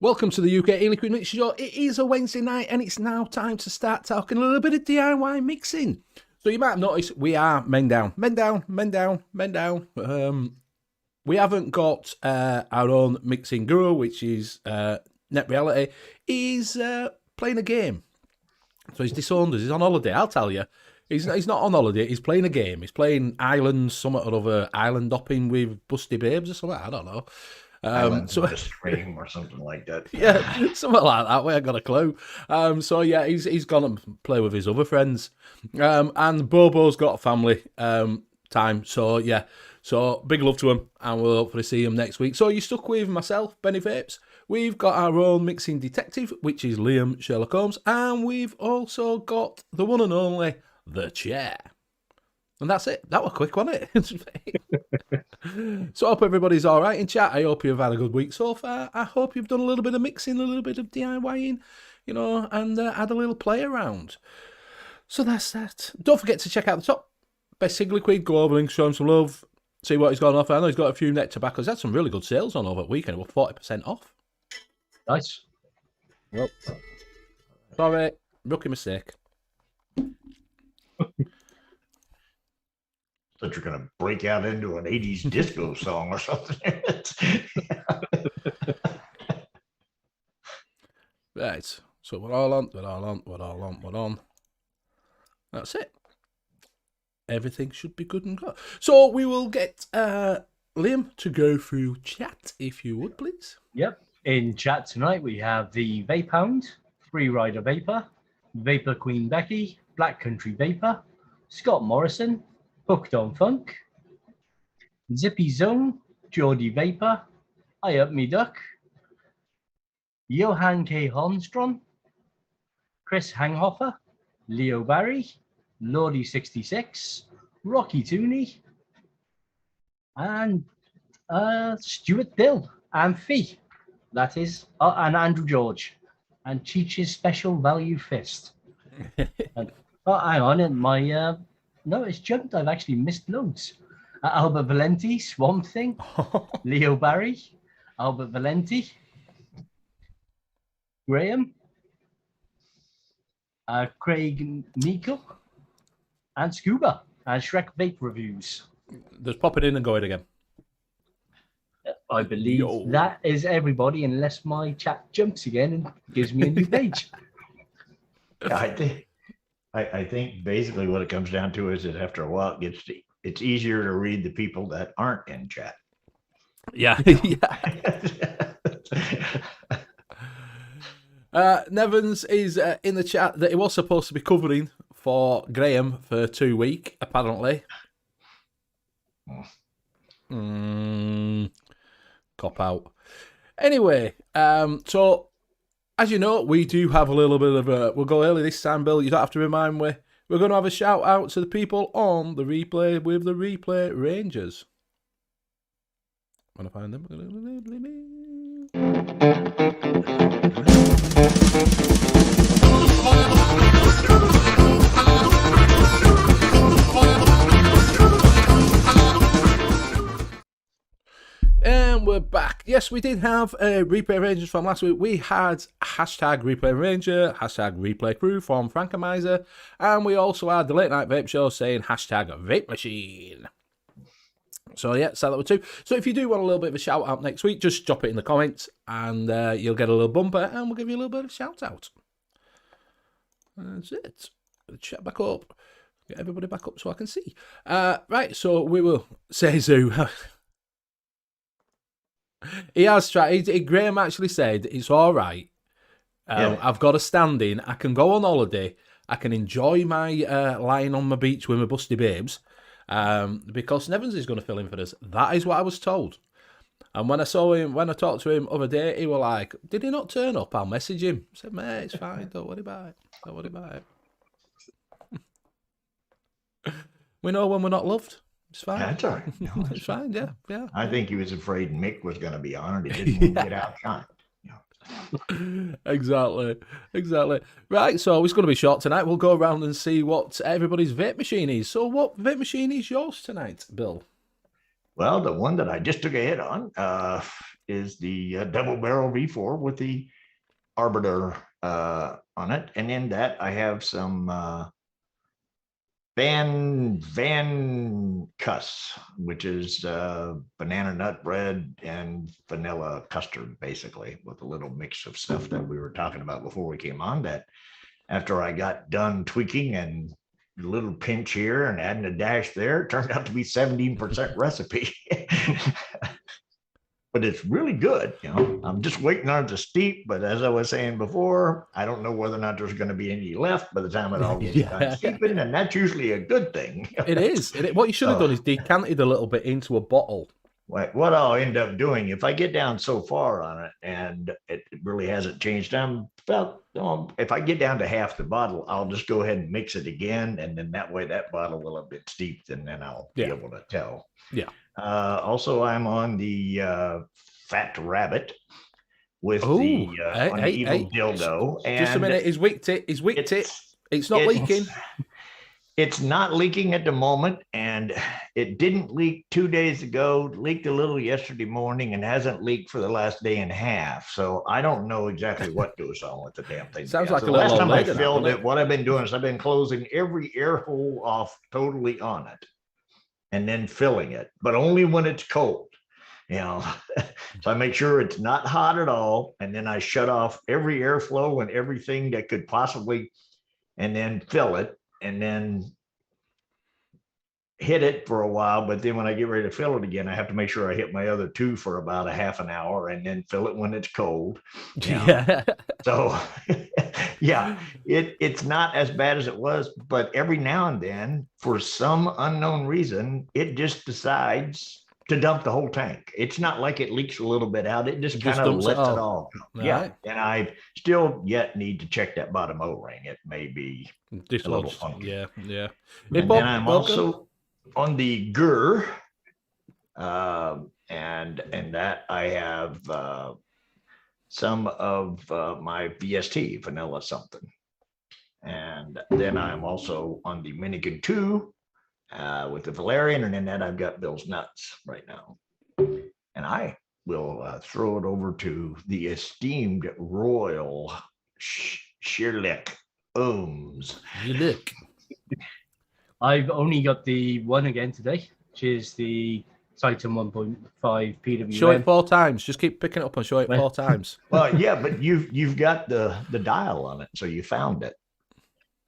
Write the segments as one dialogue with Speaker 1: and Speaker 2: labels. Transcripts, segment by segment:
Speaker 1: Welcome to the UK-E-liquid Mixing Show. It is a Wednesday night and it's now time to start talking a little bit of DIY mixing. So you might have noticed we are men down. We haven't got our own mixing guru, which is Net Reality. He's playing a game. So he's disowned us. He's on holiday, I'll tell you. He's not on holiday. He's playing a game. He's playing island, something or other, island hopping with busty babes or something. I don't know.
Speaker 2: Islands on a stream or something like that.
Speaker 1: Yeah, something like that. We ain't got a clue. So yeah, he's gone and play with his other friends. And Bobo's got a family time. So yeah, so big love to him, and we'll hopefully see him next week. So you stuck with myself, Benny Vapes. We've got our own mixing detective, which is Liam Sherlock Holmes, and we've also got the one and only the chair. And that's it. That was quick, wasn't it? So I hope everybody's all right in chat. I hope you've had a good week so far. I hope you've done a little bit of mixing, a little bit of DIYing, you know, and had a little play around. So that's that. Don't forget to check out the top. Best Liquid. Go over and show him some love. See what he's got on offer. I know he's got a few net tobaccos. Had some really good sales on over the weekend. It was 40% off.
Speaker 2: Nice.
Speaker 1: Well, sorry. Rookie mistake.
Speaker 2: That you're going to break out into an 80s disco song or something.
Speaker 1: Right. So we're all on. That's it. Everything should be good and good. So we will get Liam to go through chat, if you would, please.
Speaker 3: Yep. In chat tonight, we have the Vape Hound, Free Rider Vapor, Vapor Queen Becky, Black Country Vapor, Scott Morrison, Hooked on Funk, Zippy Zone, Geordie Vapor, I Up Me Duck, Johan K. Holmstrom, Chris Hanghofer, Leo Barry, Lordy66, Rocky Tooney, and Stuart Dill, and Fee. That is, and Andrew George, and Cheech's Special Value Fist. And, hang on, and my... no, it's jumped. I've actually missed loads. Albert Valenti, Swamp Thing, Leo Barry, Albert Valenti, Graham, Craig Meikle, and Scuba, and Shrek Vape Reviews.
Speaker 1: Just pop it in and go it again.
Speaker 3: I believe that is everybody, unless my chat jumps again and gives me a new page.
Speaker 2: I think basically what it comes down to is that after a while it's easier to read the people that aren't in chat.
Speaker 1: Yeah. Nevins is in the chat that he was supposed to be covering for Graham for 2 weeks, apparently. Cop out. Anyway, so as you know, we do have a little bit of a... We'll go early this time, Bill. You don't have to remind me. We're going to have a shout out to the people on the replay with the Replay Rangers. Want to find them? And we're back. Yes, we did have Replay Rangers from last week. We had hashtag Replay Ranger, hashtag Replay Crew from Frankomizer, and we also had the Late Night Vape Show saying hashtag Vape Machine. So yeah, so that were two. So if you do want a little bit of a shout out next week, just drop it in the comments, and you'll get a little bumper, and we'll give you a little bit of a shout out. That's it. Chat back up. Get everybody back up so I can see. Right, so we will say Zoo. He has tried. Graham actually said it's all right. I've got a stand-in. I can go on holiday. I can enjoy my lying on my beach with my busty babes because Nevins is going to fill in for us. That is what I was told. And when I saw him, when I talked to him other day, he was like, "Did he not turn up? I'll message him." I said, "Mate, it's fine. Don't worry about it. Don't worry about it." We know when we're not loved. It's fine.
Speaker 2: That's all right. No,
Speaker 1: it's fine, yeah.
Speaker 2: I think he was afraid Mick was going to be on it. He didn't want to get outshine.
Speaker 1: Exactly. Right, so it's going to be short tonight. We'll go around and see what everybody's vape machine is. So what vape machine is yours tonight, Bill?
Speaker 2: Well, the one that I just took a hit on is the double barrel V4 with the Arbiter on it. And in that, I have some Van Kuss, which is banana nut bread and vanilla custard, basically, with a little mix of stuff that we were talking about before we came on. That after I got done tweaking and a little pinch here and adding a dash there, it turned out to be 17% recipe. But it's really good. I'm just waiting on it to steep. But as I was saying before, I don't know whether or not there's going to be any left by the time it all gets done steeping, and that's usually a good thing.
Speaker 1: It is. What you should have done is decanted a little bit into a bottle.
Speaker 2: What I'll end up doing if I get down so far on it and it really hasn't changed, if I get down to half the bottle, I'll just go ahead and mix it again, and then that way that bottle will have been steeped, and then I'll be able to tell.
Speaker 1: Yeah.
Speaker 2: Also, I'm on the Fat Rabbit with the evil dildo. And
Speaker 1: just a minute, he's wicked it. It's not leaking.
Speaker 2: It's not leaking at the moment, and it didn't leak 2 days ago, leaked a little yesterday morning, and hasn't leaked for the last day and a half. So I don't know exactly what goes on with the damn thing.
Speaker 1: Sounds like
Speaker 2: so
Speaker 1: a
Speaker 2: last
Speaker 1: little
Speaker 2: time I
Speaker 1: later
Speaker 2: filled it, what I've been doing is I've been closing every air hole off totally on it and then filling it, but only when it's cold. So I make sure it's not hot at all, and then I shut off every airflow and everything that could possibly, and then fill it, and then hit it for a while. But then when I get ready to fill it again, I have to make sure I hit my other two for about a half an hour, and then fill it when it's cold.
Speaker 1: Yeah.
Speaker 2: So it's not as bad as it was, but every now and then, for some unknown reason, it just decides to dump the whole tank. It's not like it leaks a little bit out. It just kind of lets it all go. Yeah. And I still yet need to check that bottom O-ring. It may be a little funky.
Speaker 1: Yeah.
Speaker 2: Hey, and then I'm also on the Gur, and that I have some of my VST, vanilla something. And then I'm also on the Minikin 2 with the Valerian, and in that I've got Bill's Nuts right now. And I will throw it over to the esteemed Royal Shirlek Ohms.
Speaker 1: Look.
Speaker 3: I've only got the one again today, which is the Titan 1.5 PWM.
Speaker 1: Show it 4 times. Just keep picking it up and show it 4 times.
Speaker 2: Well, yeah, but you've got the dial on it, so you found it.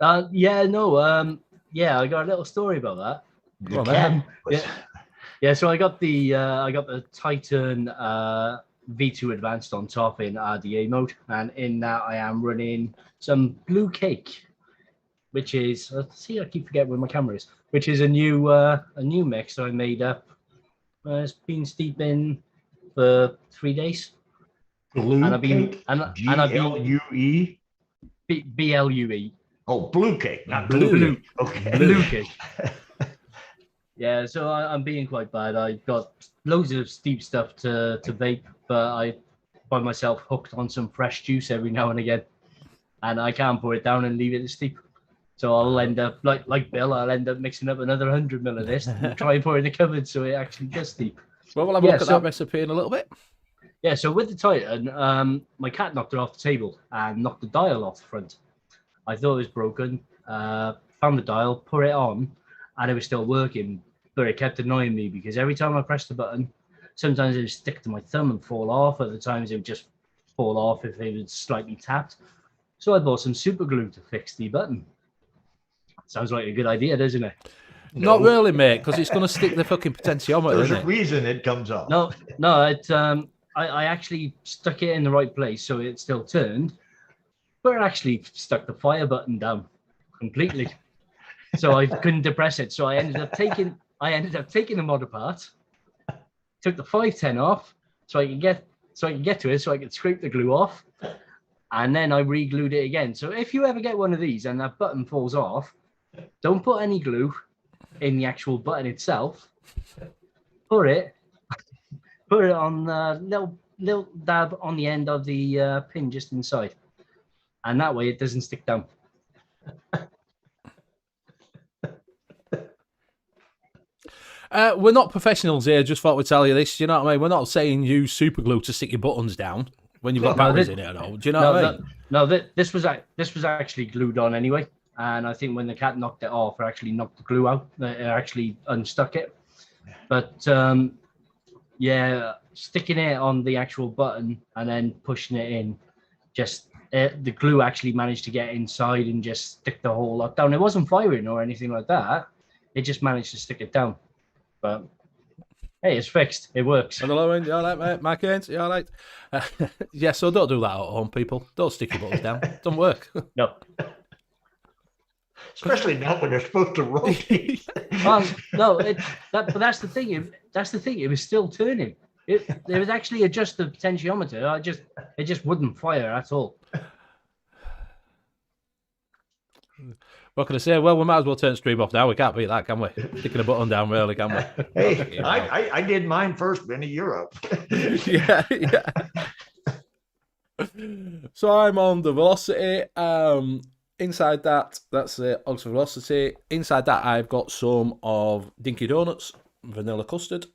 Speaker 3: I got a little story about
Speaker 2: that.
Speaker 3: So I got the Titan V2 Advanced on top in RDA mode, and in that I am running some Blue Cake, which is I keep forgetting where my camera is, which is a new mix that I made up. It's been steeping for 3 days.
Speaker 2: Blue Cake. G-L-U-E?
Speaker 3: B-L-U-E.
Speaker 2: Oh, Blue Cake, not Blue. Okay.
Speaker 3: Blue Cake. Yeah, so I'm being quite bad. I got loads of steep stuff to vape, but I find myself hooked on some fresh juice every now and again, and I can't pour it down and leave it steep. So I'll end up like Bill. I'll end up mixing up another 100 ml of this and try and pour it in the cupboard so it actually does steep.
Speaker 1: Well, we'll have a look at that recipe in a little bit.
Speaker 3: Yeah, so with the Titan, my cat knocked it off the table and knocked the dial off the front. I thought it was broken, found the dial, put it on, and it was still working, but it kept annoying me because every time I pressed the button, sometimes it would stick to my thumb and fall off. Other times it would just fall off if it was slightly tapped. So I bought some super glue to fix the button. Sounds like a good idea, doesn't it?
Speaker 1: Not really, mate, because it's going to stick the fucking potentiometer.
Speaker 2: There's a reason it comes off.
Speaker 3: No, I actually stuck it in the right place so it still turned, but it actually stuck the fire button down completely. So I couldn't depress it. So I ended up taking the mod apart, took the 510 off so I could get to it, so I could scrape the glue off, and then I re-glued it again. So if you ever get one of these and that button falls off, don't put any glue in the actual button itself. Put it on the little dab on the end of the pin just inside, and that way it doesn't stick down.
Speaker 1: We're not professionals here. Just thought we'd tell you this. You know what I mean? We're not saying use super glue to stick your buttons down when you've got batteries in it at all. Do you know what I mean?
Speaker 3: This was actually glued on anyway, and I think when the cat knocked it off, it actually knocked the glue out. It actually unstuck it. But yeah, sticking it on the actual button and then pushing it in, the glue actually managed to get inside and just stick the whole lot down. It wasn't firing or anything like that. It just managed to stick it down. But hey, it's fixed. It works.
Speaker 1: Hello, you all right, mate? Mike Haynes, you all right? Yeah, so don't do that at home, people. Don't stick your buttons down. It doesn't work.
Speaker 3: No.
Speaker 2: Especially not when they're supposed to rotate.
Speaker 3: No, but that's the thing. That's the thing. It was still turning. It was actually adjust the potentiometer. It just wouldn't fire at all.
Speaker 1: What can I say? Well, we might as well turn stream off now. We can't beat that, can we? Sticking a button down, really, can we?
Speaker 2: Hey, I did mine first, been to Europe.
Speaker 1: Yeah. So I'm on the Velocity. Inside that's the Oxford Velocity. Inside that, I've got some of Dinky Donuts, vanilla custard,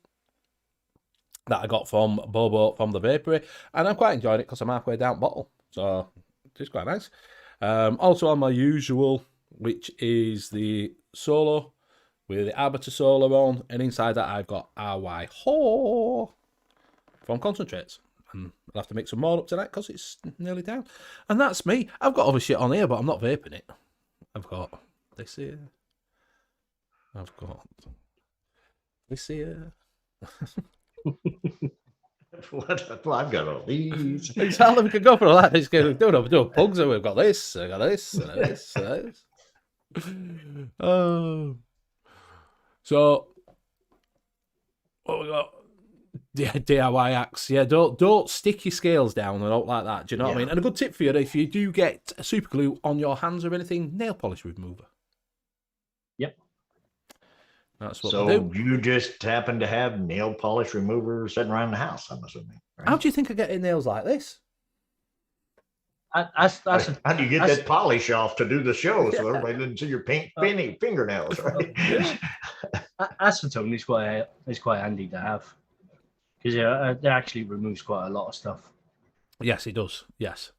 Speaker 1: that I got from Bobo from the Vapory. And I'm quite enjoying it because I'm halfway down bottle. So it's quite nice. Also on my usual, which is the Solo with the Arbiter Solo on. And inside that, I've got RY Ho from Concentrates. And I'll have to make some more up tonight because it's nearly down. And that's me. I've got other shit on here, but I'm not vaping it. I've got this here. I've got this here.
Speaker 2: Well, I've got all these.
Speaker 1: Exactly, we can go for all that. It's good. Do pugs, and we've got this, I got this, and this, and this. Oh. So, what we got? DIY axe. Yeah, don't stick your scales down and all like that. Do you know what I mean? And a good tip for you, if you do get super glue on your hands or anything, nail polish remover.
Speaker 3: Yep.
Speaker 1: That's what
Speaker 2: so
Speaker 1: we do.
Speaker 2: You just happen to have nail polish remover sitting around the house, I'm assuming. Right?
Speaker 1: How do you think of getting nails like this?
Speaker 2: How do you get that polish off to do the show so everybody doesn't see your fingernails, right?
Speaker 3: Acetone is quite handy to have because it actually removes quite a lot of stuff.
Speaker 1: Yes, it does. Yes.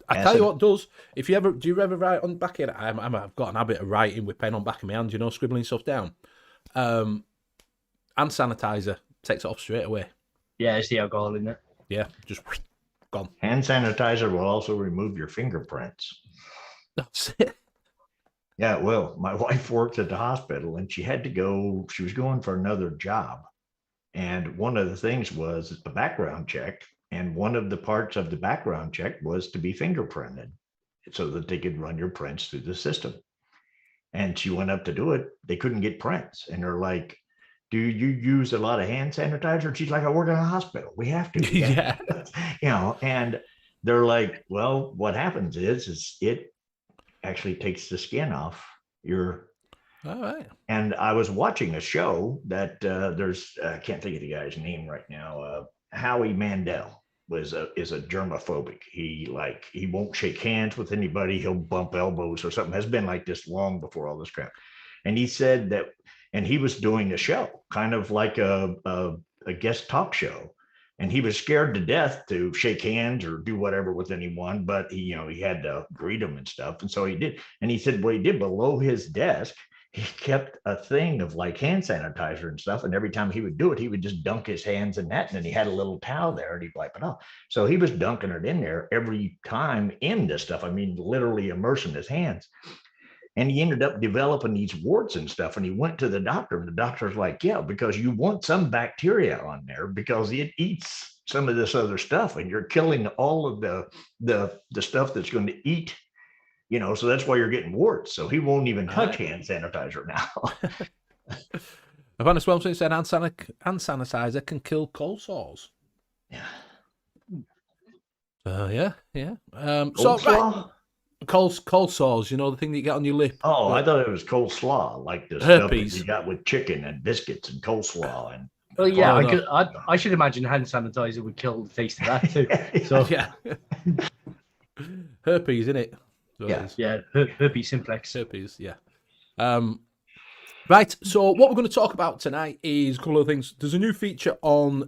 Speaker 1: I tell you what does. Do you ever write on the back of it? I've got an habit of writing with pen on back of my hand, scribbling stuff down. Hand sanitizer takes it off straight away.
Speaker 3: Yeah, it's the alcohol in it.
Speaker 1: Yeah, just gone.
Speaker 2: Hand sanitizer will also remove your fingerprints.
Speaker 1: That's it.
Speaker 2: Yeah, well, my wife worked at the hospital and she was going for another job. And one of the things was a background check. And one of the parts of the background check was to be fingerprinted so that they could run your prints through the system. And she went up to do it. They couldn't get prints. And they're like, do you use a lot of hand sanitizer? And she's like, I work in a hospital. We have to.
Speaker 1: Yeah.
Speaker 2: And they're like, well, what happens is it actually takes the skin off your.
Speaker 1: All right.
Speaker 2: And I was watching a show that I can't think of the guy's name right now. Howie Mandel is a germophobic. He won't shake hands with anybody. He'll bump elbows or something. Has been like this long before all this crap. And he said that, and he was doing a show, kind of like a guest talk show. And he was scared to death to shake hands or do whatever with anyone, but he had to greet them and stuff. And so he did. And he said what he did below his desk, he kept a thing of like hand sanitizer and stuff. And every time he would do it, he would just dunk his hands in that. And then he had a little towel there and he'd wipe it off. So he was dunking it in there every time in this stuff. I mean, literally immersing his hands. And he ended up developing these warts and stuff. And he went to the doctor and the doctor's like, yeah, because you want some bacteria on there because it eats some of this other stuff and you're killing all of the stuff that's going to eat. So that's why you're getting warts. So he won't even touch hand sanitizer now.
Speaker 1: I've had a swell since said hand sanitizer can kill cold sores.
Speaker 2: Yeah.
Speaker 1: Yeah.
Speaker 2: Coleslaw?
Speaker 1: Cold sores, the thing that you get on your lip.
Speaker 2: Oh, I thought it was coleslaw, like the
Speaker 1: herpes
Speaker 2: stuff that you got with chicken and biscuits and coleslaw. And
Speaker 3: well, yeah, I should imagine hand sanitizer would kill the taste of that too. So
Speaker 1: yeah. Herpes, isn't it?
Speaker 3: Yeah, herpes simplex.
Speaker 1: Herpes, yeah. Right, so what we're going to talk about tonight is a couple of things. There's a new feature on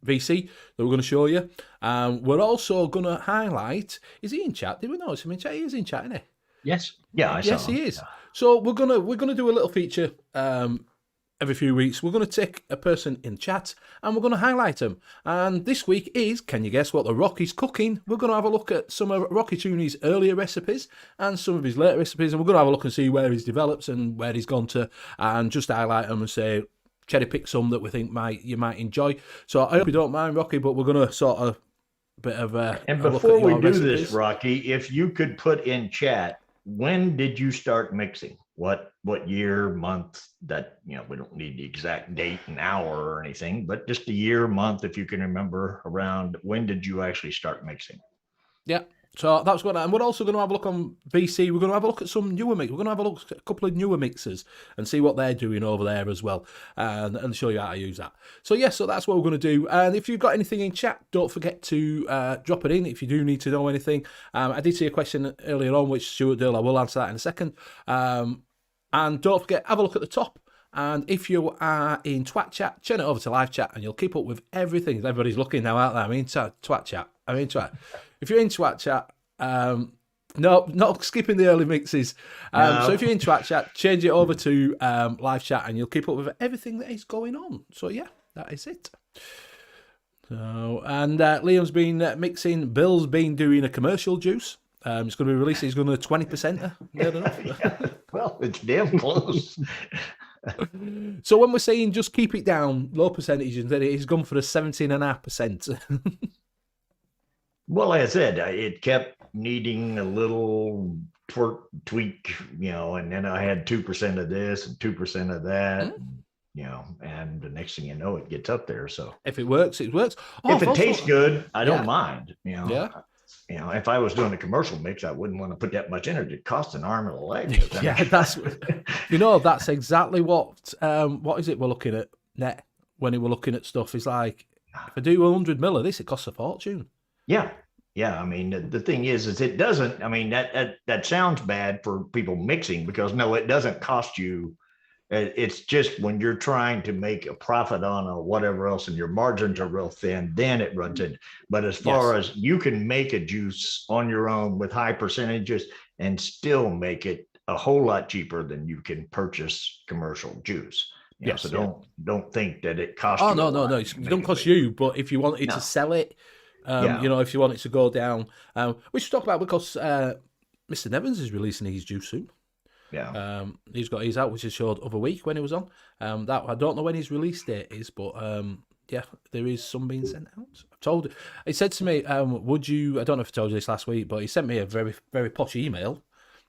Speaker 1: VC that we're going to show you. We're also going to highlight. Is he in chat? Did we notice him in chat? He is in chat, isn't he?
Speaker 3: Yes.
Speaker 2: Yeah, I saw
Speaker 1: Yes,
Speaker 2: him.
Speaker 1: he is.
Speaker 2: Yeah.
Speaker 1: So we're gonna do a little feature every few weeks. We're gonna take a person in chat and we're gonna highlight them. And this week is, can you guess what the Rocky's cooking? We're gonna have a look at some of Rocky Tooney's earlier recipes and some of his later recipes, and we're gonna have a look and see where he's developed and where he's gone to, and just highlight them and say cherry pick some that we think you might enjoy. So I hope you don't mind, Rocky, but we're gonna sort of bit of
Speaker 2: And
Speaker 1: a look
Speaker 2: before
Speaker 1: at
Speaker 2: we
Speaker 1: your
Speaker 2: do
Speaker 1: recipes.
Speaker 2: this, Rocky, if you could put in chat, when did you start mixing? What year, month? That, we don't need the exact date and hour or anything, but just the year, month, if you can remember around when did you actually start mixing?
Speaker 1: Yeah. So that's what, and we're also going to have a look on VC. We're going to have a look at some newer mix. We're going to have a look at a couple of newer mixers and see what they're doing over there as well, and show you how to use that. So yeah, so that's what we're going to do. And if you've got anything in chat, don't forget to drop it in if you do need to know anything. I did see a question earlier on, which Stuart Dill, I will answer that in a second. And don't forget, have a look at the top. And if you are in Twat Chat, turn it over to live chat and you'll keep up with everything. Everybody's looking now out there. Twat Chat. Twat. If you're in Twat Chat, no, not skipping the early mixes.
Speaker 2: No.
Speaker 1: So if you're in Twat Chat, change it over to live chat and you'll keep up with everything that is going on. So yeah, that is it. So, and Liam's been mixing. Bill's been doing a commercial juice. It's going to be released. He's going to 20%. Near enough.
Speaker 2: Well, it's damn close.
Speaker 1: So when we're saying just keep it down, low percentage, then he's gone for a 17.5%.
Speaker 2: Well, like I said, it kept needing a little tweak, and then I had 2% of this and 2% of that, and the next thing you know, it gets up there. So
Speaker 1: if it works, it works.
Speaker 2: If it tastes good, I don't mind.
Speaker 1: Yeah.
Speaker 2: If I was doing a commercial mix, I wouldn't want to put that much in it. It costs an arm and a leg.
Speaker 1: Yeah, that's that's exactly what is it we're looking at net when we're looking at stuff. Is like, if I do 100 ml of this, it costs a fortune.
Speaker 2: Yeah. I mean, the thing is it doesn't. I mean, that sounds bad for people mixing, because no, it doesn't cost you. It's just when you're trying to make a profit on or whatever else, and your margins are real thin, then it runs in. But as far as you can make a juice on your own with high percentages and still make it a whole lot cheaper than you can purchase commercial juice. So don't think that it costs.
Speaker 1: Oh, no, it don't cost you. But if you wanted to sell it, if you want it to go down, we should talk about, because Mr. Nevins is releasing his juice soon.
Speaker 2: Yeah.
Speaker 1: He's got his out, which is showed other week when he was on. That I don't know when his release date is, but there is some being sent out. He said to me, would you, I don't know if I told you this last week, but he sent me a very, very posh email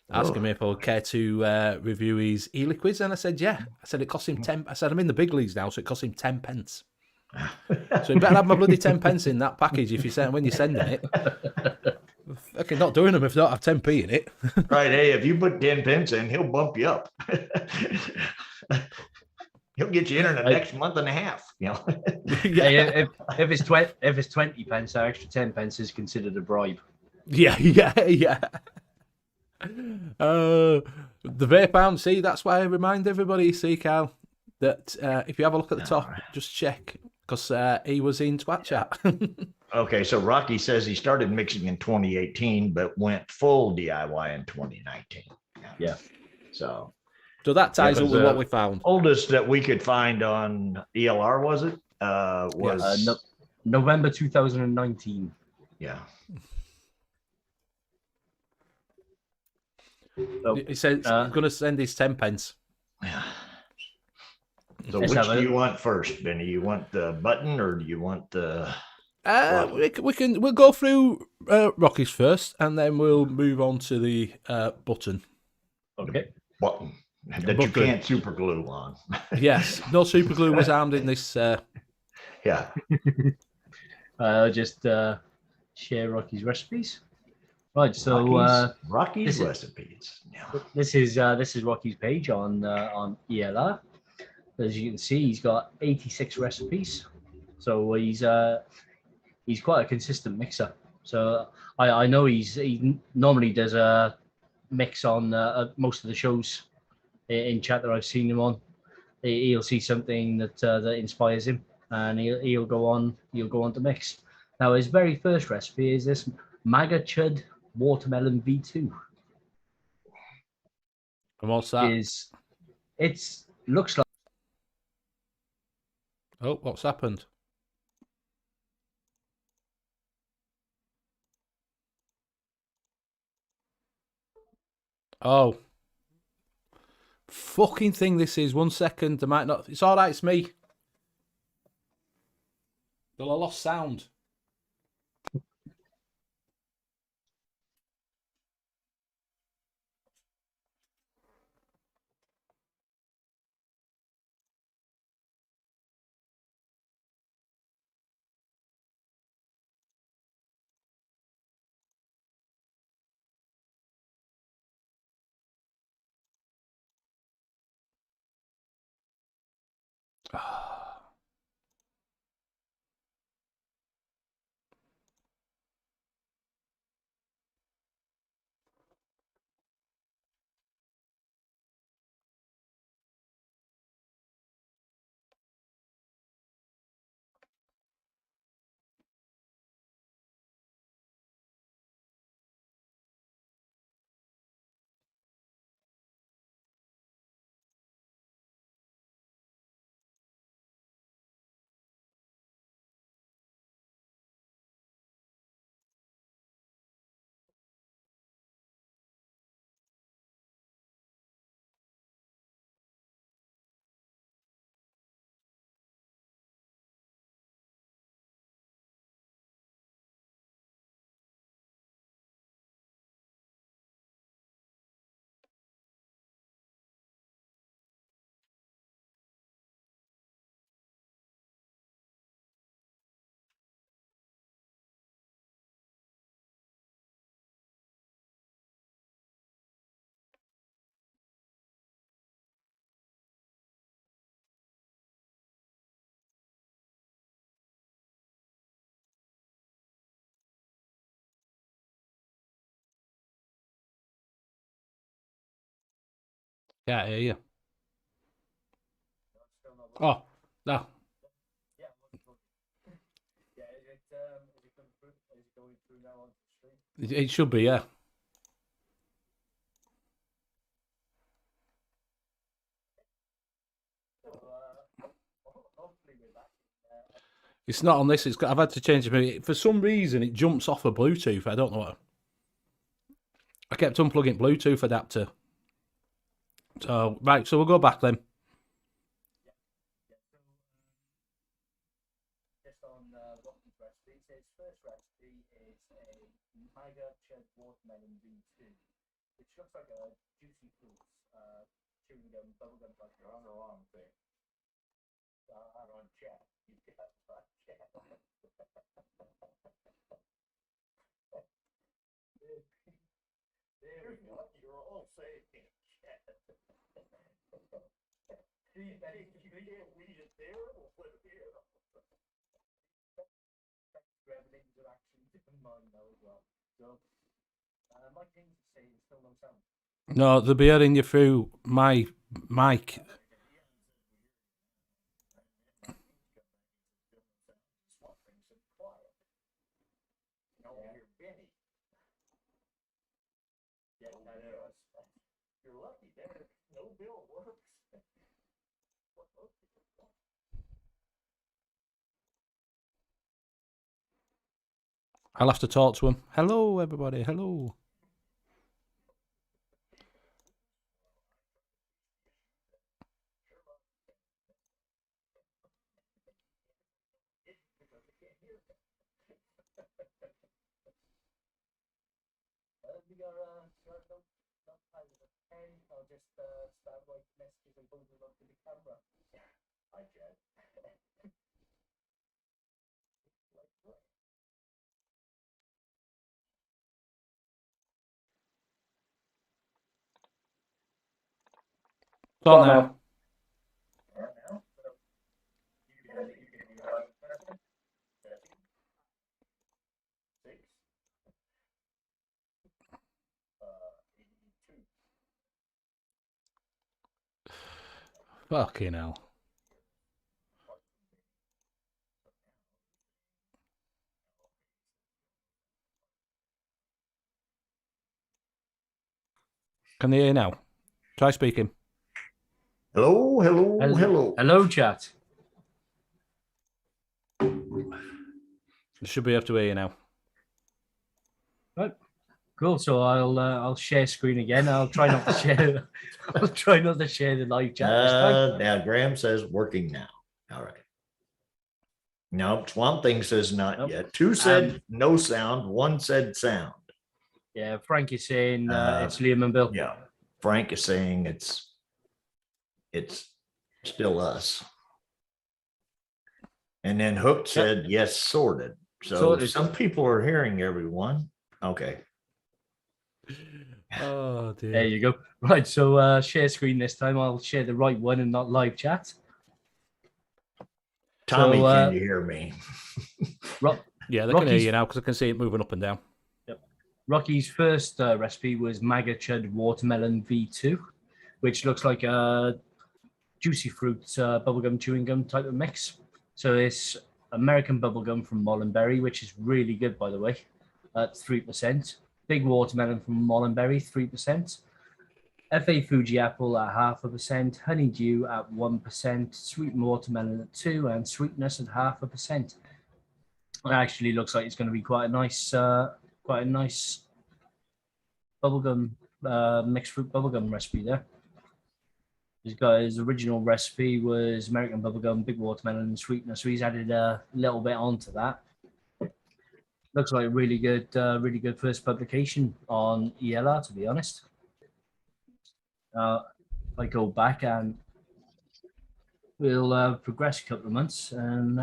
Speaker 1: asking me if I would care to review his e-liquids, and I said, yeah. I said it cost him 10. I said, I'm in the big leagues now, so it cost him 10 pence. So you better have my bloody 10 pence in that package when you're sending it. Okay, not doing them if they don't have 10p in it.
Speaker 2: Right. Hey, if you put 10 pence in, he'll bump you up. He'll get you in the next month and a half.
Speaker 3: If it's 20 pence, that extra 10 pence is considered a bribe.
Speaker 1: Yeah. The vape arm. See, that's why I remind everybody. See, Carl, that if you have a look at the top, just check, because he was in Twat Chat.
Speaker 2: Okay, so Rocky says he started mixing in 2018, but went full DIY in 2019.
Speaker 3: Yeah.
Speaker 2: So
Speaker 1: that ties up with what we found.
Speaker 2: Oldest that we could find on ELR, was it? Was
Speaker 3: November 2019.
Speaker 2: Yeah.
Speaker 3: So,
Speaker 1: he said I'm going to send his 10 pence.
Speaker 2: Yeah. So which do you want first, Benny? You want the button or do you want the...
Speaker 1: We'll go through Rockies first, and then we'll move on to the button.
Speaker 2: Okay. Button that you can't super glue on.
Speaker 1: Yes, no super glue was armed in this.
Speaker 2: Yeah.
Speaker 3: Just share Rocky's recipes. Right. So
Speaker 2: Rocky's recipes. Yeah.
Speaker 3: This is Rocky's page on ELR. As you can see, he's got 86 recipes. So he's quite a consistent mixer. So I know he normally does a mix on most of the shows in chat that I've seen him on. He'll see something that inspires him, and he'll go on to mix. Now his very first recipe is this Maga Chud Watermelon V2.
Speaker 1: And what's that?
Speaker 3: It's looks like.
Speaker 1: Oh, what's happened? Oh. Fucking thing this is. 1 second. I might not. It's alright, it's me. Well, I lost sound. Can't hear you. Oh, no. It should be, yeah. It's not on this. I've had to change it. For some reason, it jumps off a Bluetooth. I don't know what. I kept unplugging Bluetooth adapter. So, right, so we'll go back then.
Speaker 3: Just on Rocky's recipe, his first recipe is a Maga Chud Watermelon V2, which looks like a juicy fruit, chewing gum, bubblegum like you're on the wrong thing. I'm on chat. You get on chat. There we go. You're all saying chat. You can't read it there. We'll put it here. Revenue interaction in mine now as well. So, my things to say is still no sound.
Speaker 1: No, they'll be hearing you through my mic.
Speaker 3: You're lucky there. No bill works.
Speaker 1: I'll have to talk to him. Hello, everybody. Hello.
Speaker 3: We got no time with a pen. I'll just start writing messages and put them onto the camera. Hi, Jed.
Speaker 1: Talk now. Fucking hell. Can they hear now? Try speaking.
Speaker 2: Hello, hello, hello.
Speaker 3: Hello, chat.
Speaker 1: They should be able to hear you now.
Speaker 3: Right. Cool. So I'll share screen again. I'll try not to share. I'll try not to share the live chat this time.
Speaker 2: Now Graham says working now. All right. No, Swamp Thing says not
Speaker 3: Nope.
Speaker 2: yet. 2 said no sound. 1 said sound.
Speaker 3: Yeah, Frank is saying it's Liam and Bill.
Speaker 2: Yeah. Frank is saying it's still us. And then Hook said yes, sorted. So
Speaker 3: Sorted.
Speaker 2: some people are hearing everyone. Okay.
Speaker 1: Oh, dear.
Speaker 3: There you go. Right. So share screen this time. I'll share the right one and not live chat.
Speaker 2: Tommy,
Speaker 3: So,
Speaker 2: can you hear me?
Speaker 1: Yeah, they can hear
Speaker 3: Rocky's-
Speaker 1: you now because I can see it moving up and down.
Speaker 3: Rocky's first recipe was Maga Chud Watermelon V2, which looks like a juicy fruit bubblegum chewing gum type of mix. So it's American bubblegum from Mollenberry, which is really good, by the way, at 3%. Big watermelon from Mollenberry, 3%. FA Fuji apple at 0.5%, honeydew at 1%, sweet watermelon at 2%, and sweetness at 0.5%. It actually looks like it's going to be quite a nice bubblegum mixed fruit bubblegum recipe there. He's got his original recipe was American bubblegum, big watermelon, and sweetness. So he's added a little bit onto that. Looks like a really good first publication on ELR, to be honest. If I go back and we'll progress a couple of months, and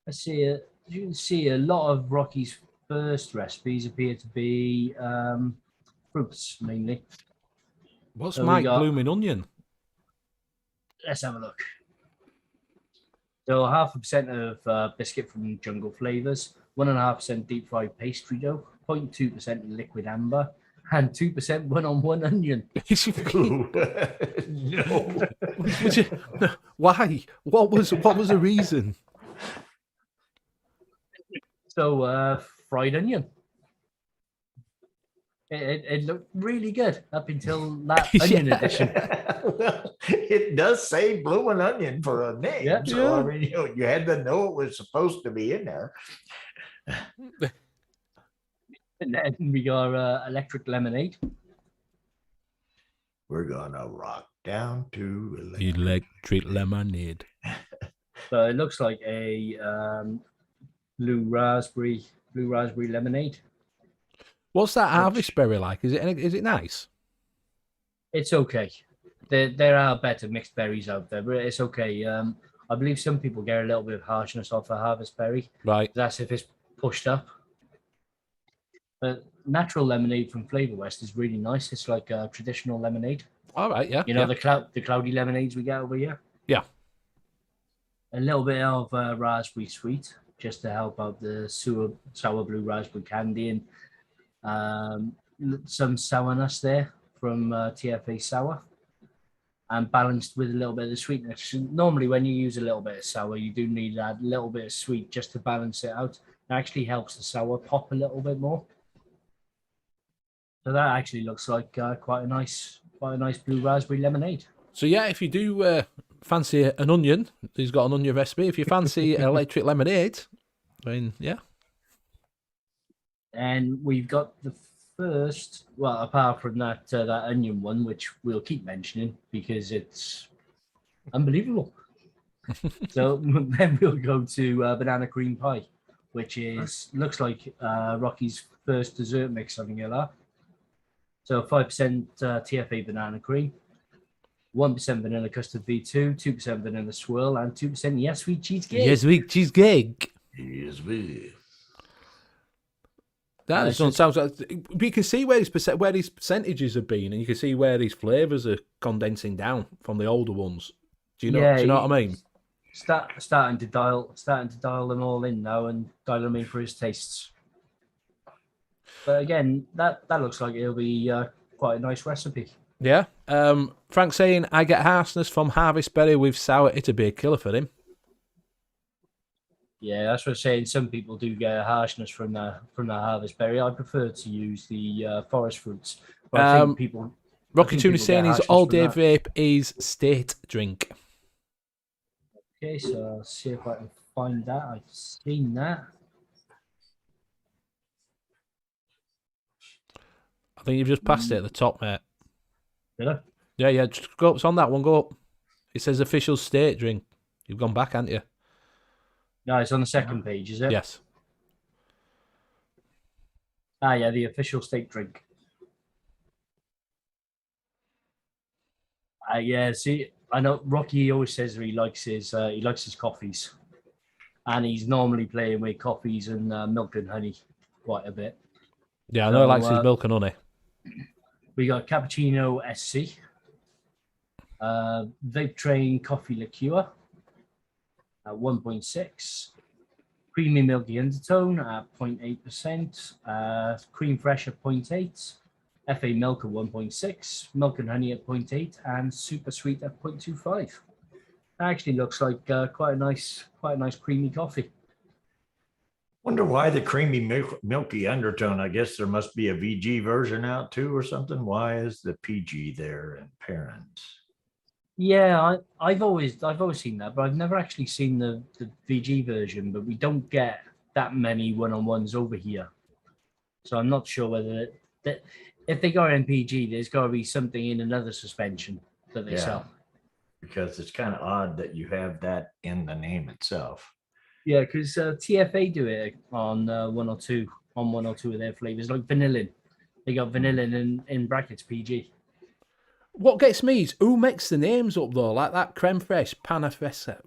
Speaker 3: let's see. You can see a lot of Rocky's first recipes appear to be fruits mainly.
Speaker 1: What's
Speaker 3: So we
Speaker 1: Mike
Speaker 3: got-
Speaker 1: Blooming Onion?
Speaker 3: Let's have a look. So 0.5% of biscuit from Jungle Flavors, 1.5% deep fried pastry dough, 0.2% liquid amber, and 2% one-on-one onion.
Speaker 2: No.
Speaker 1: Why? What was the reason?
Speaker 3: So fried onion. It looked really good up until that onion
Speaker 1: Yeah.
Speaker 3: edition.
Speaker 2: Well, it does say blooming onion for a name.
Speaker 3: Yeah.
Speaker 2: So I
Speaker 1: Yeah.
Speaker 2: mean, you had to know it was supposed to be in there.
Speaker 3: And then we got electric lemonade.
Speaker 2: We're gonna rock down to
Speaker 1: Electric lemonade.
Speaker 3: So it looks like a blue raspberry lemonade.
Speaker 1: What's that harvest berry like? Is it nice?
Speaker 3: It's okay. There are better mixed berries out there, but it's okay. I believe some people get a little bit of harshness off a harvest berry.
Speaker 1: Right.
Speaker 3: That's if it's pushed up. But natural lemonade from Flavor West is really nice. It's like a traditional lemonade.
Speaker 1: All right. Yeah.
Speaker 3: You know,
Speaker 1: yeah.
Speaker 3: the cloudy lemonades we get over here.
Speaker 1: Yeah.
Speaker 3: A little bit of raspberry sweet, just to help out the sour blue raspberry candy, and some sourness there from TFA Sour, and balanced with a little bit of the sweetness. Normally, when you use a little bit of sour, you do need that little bit of sweet just to balance it out. It actually helps the sour pop a little bit more. So that actually looks like quite a nice blue raspberry lemonade.
Speaker 1: So yeah, if you do fancy an onion, he's got an onion recipe. If you fancy electric lemonade, then yeah.
Speaker 3: And we've got the first, well, apart from that that onion one, which we'll keep mentioning because it's unbelievable. So then we'll go to banana cream pie, which looks like Rocky's first dessert mix on ELR. So 5% TFA banana cream, 1% vanilla custard V2, 2% vanilla swirl, and 2% yes sweet cheesecake.
Speaker 1: Yes, sweet cheesecake.
Speaker 2: Yes, we.
Speaker 1: That sounds like. But you can see where his percentages have been, and you can see where his flavors are condensing down from the older ones. Do you know?
Speaker 3: Yeah,
Speaker 1: do you know what I mean?
Speaker 3: Starting to dial them all in now and dial them in for his tastes. But again, that looks like it'll be quite a nice recipe.
Speaker 1: Yeah. Frank saying, I get harshness from harvest berry with sour. It'd be a killer for him.
Speaker 3: Yeah, that's what I'm saying. Some people do get a harshness from the harvest berry. I prefer to use the forest fruits, but I think people.
Speaker 1: Rocky Toon is saying his all-day vape is state drink.
Speaker 3: Okay, so I'll see if I can find that. I've seen that.
Speaker 1: I think you've just passed it at the top, mate.
Speaker 3: Did I?
Speaker 1: Yeah. Just go up. It's on that one. Go up. It says official state drink. You've gone back, haven't you?
Speaker 3: No, it's on the second page, is it?
Speaker 1: Yes.
Speaker 3: Ah, yeah, the official state drink. Yeah, see, I know Rocky always says he likes his coffees, and he's normally playing with coffees and milk and honey quite a bit.
Speaker 1: Yeah, I know he likes his milk and honey.
Speaker 3: We got cappuccino SC, vape train coffee liqueur at 1.6, creamy milky undertone at 0.8%, cream fresh at 0.8, FA milk at 1.6, milk and honey at 0.8, and super sweet at 0.25. That actually looks like quite a nice creamy coffee.
Speaker 2: Wonder why the creamy milky undertone. I guess there must be a VG version out too or something. Why is the PG there in parents?
Speaker 3: Yeah, I've always seen that, but I've never actually seen the VG version. But we don't get that many one-on-ones over here, so I'm not sure whether that if they go MPG, there's got to be something in another suspension that they sell.
Speaker 2: Because it's kind of odd that you have that in the name itself.
Speaker 3: Yeah, because TFA do it on one or two of their flavors, like vanillin. They got vanillin in brackets PG.
Speaker 1: What gets me is who makes the names up though, like that creme fraiche, panafressa.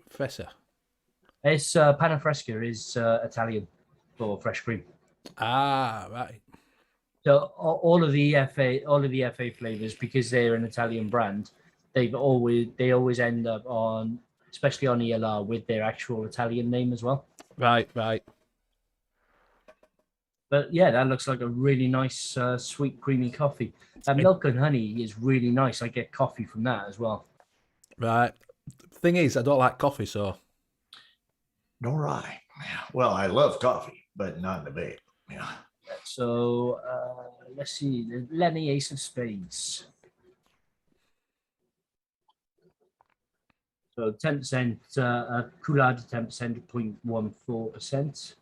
Speaker 3: It's Panafresca is Italian for fresh cream.
Speaker 1: Ah, right.
Speaker 3: So all of the FA flavors, because they're an Italian brand, they always end up on, especially on ELR, with their actual Italian name as well.
Speaker 1: Right.
Speaker 3: But yeah, that looks like a really nice, sweet, creamy coffee. That milk and honey is really nice. I get coffee from that as well.
Speaker 1: Right. Thing is, I don't like coffee, so.
Speaker 2: Nor I. Well, I love coffee, but not in the vape. Yeah.
Speaker 3: So let's see. The Lenny Ace of Spades. So 10%, Coulade 10% at 0.14%,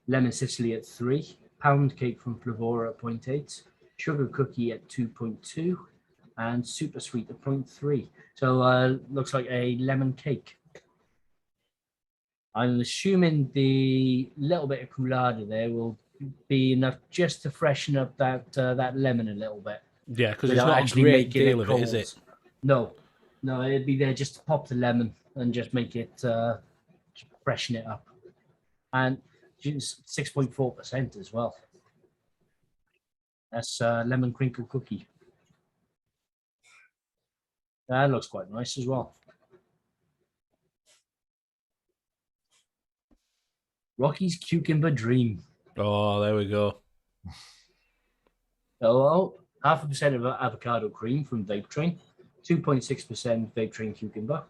Speaker 3: Lemon Sicily at 3, Pound Cake from Flavora at 0.8, Sugar Cookie at 2.2, and Super Sweet at 0.3. So looks like a lemon cake. I'm assuming the little bit of Coulade there will be enough just to freshen up that lemon a little bit.
Speaker 1: Yeah, because it's not a great deal of it, is it?
Speaker 3: No, it'd be there just to pop the lemon and just make it freshen it up. And 6.4% as well. That's lemon crinkle cookie. That looks quite nice as well. Rocky's Cucumber Dream.
Speaker 1: Oh, there we go.
Speaker 3: So 0.5% of avocado cream from Vape Train, 2.6% Vape Train Cucumber,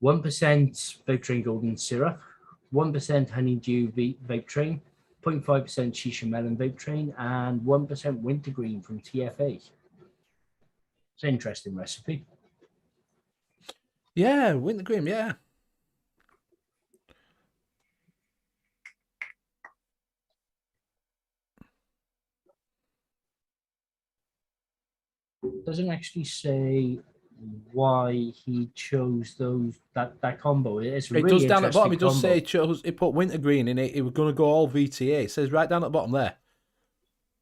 Speaker 3: 1% Vape Train Golden Syrup, 1% Honeydew Vape Train, 0.5% Shisha Melon Vape Train, and 1% Wintergreen from TFA. It's an interesting recipe.
Speaker 1: Yeah, Wintergreen, yeah.
Speaker 3: Doesn't actually say why he chose that combo. It's
Speaker 1: It
Speaker 3: really
Speaker 1: does down at the bottom. It does
Speaker 3: combo.
Speaker 1: say he put Wintergreen in it. It was going to go all VTA. It says right down at the bottom there.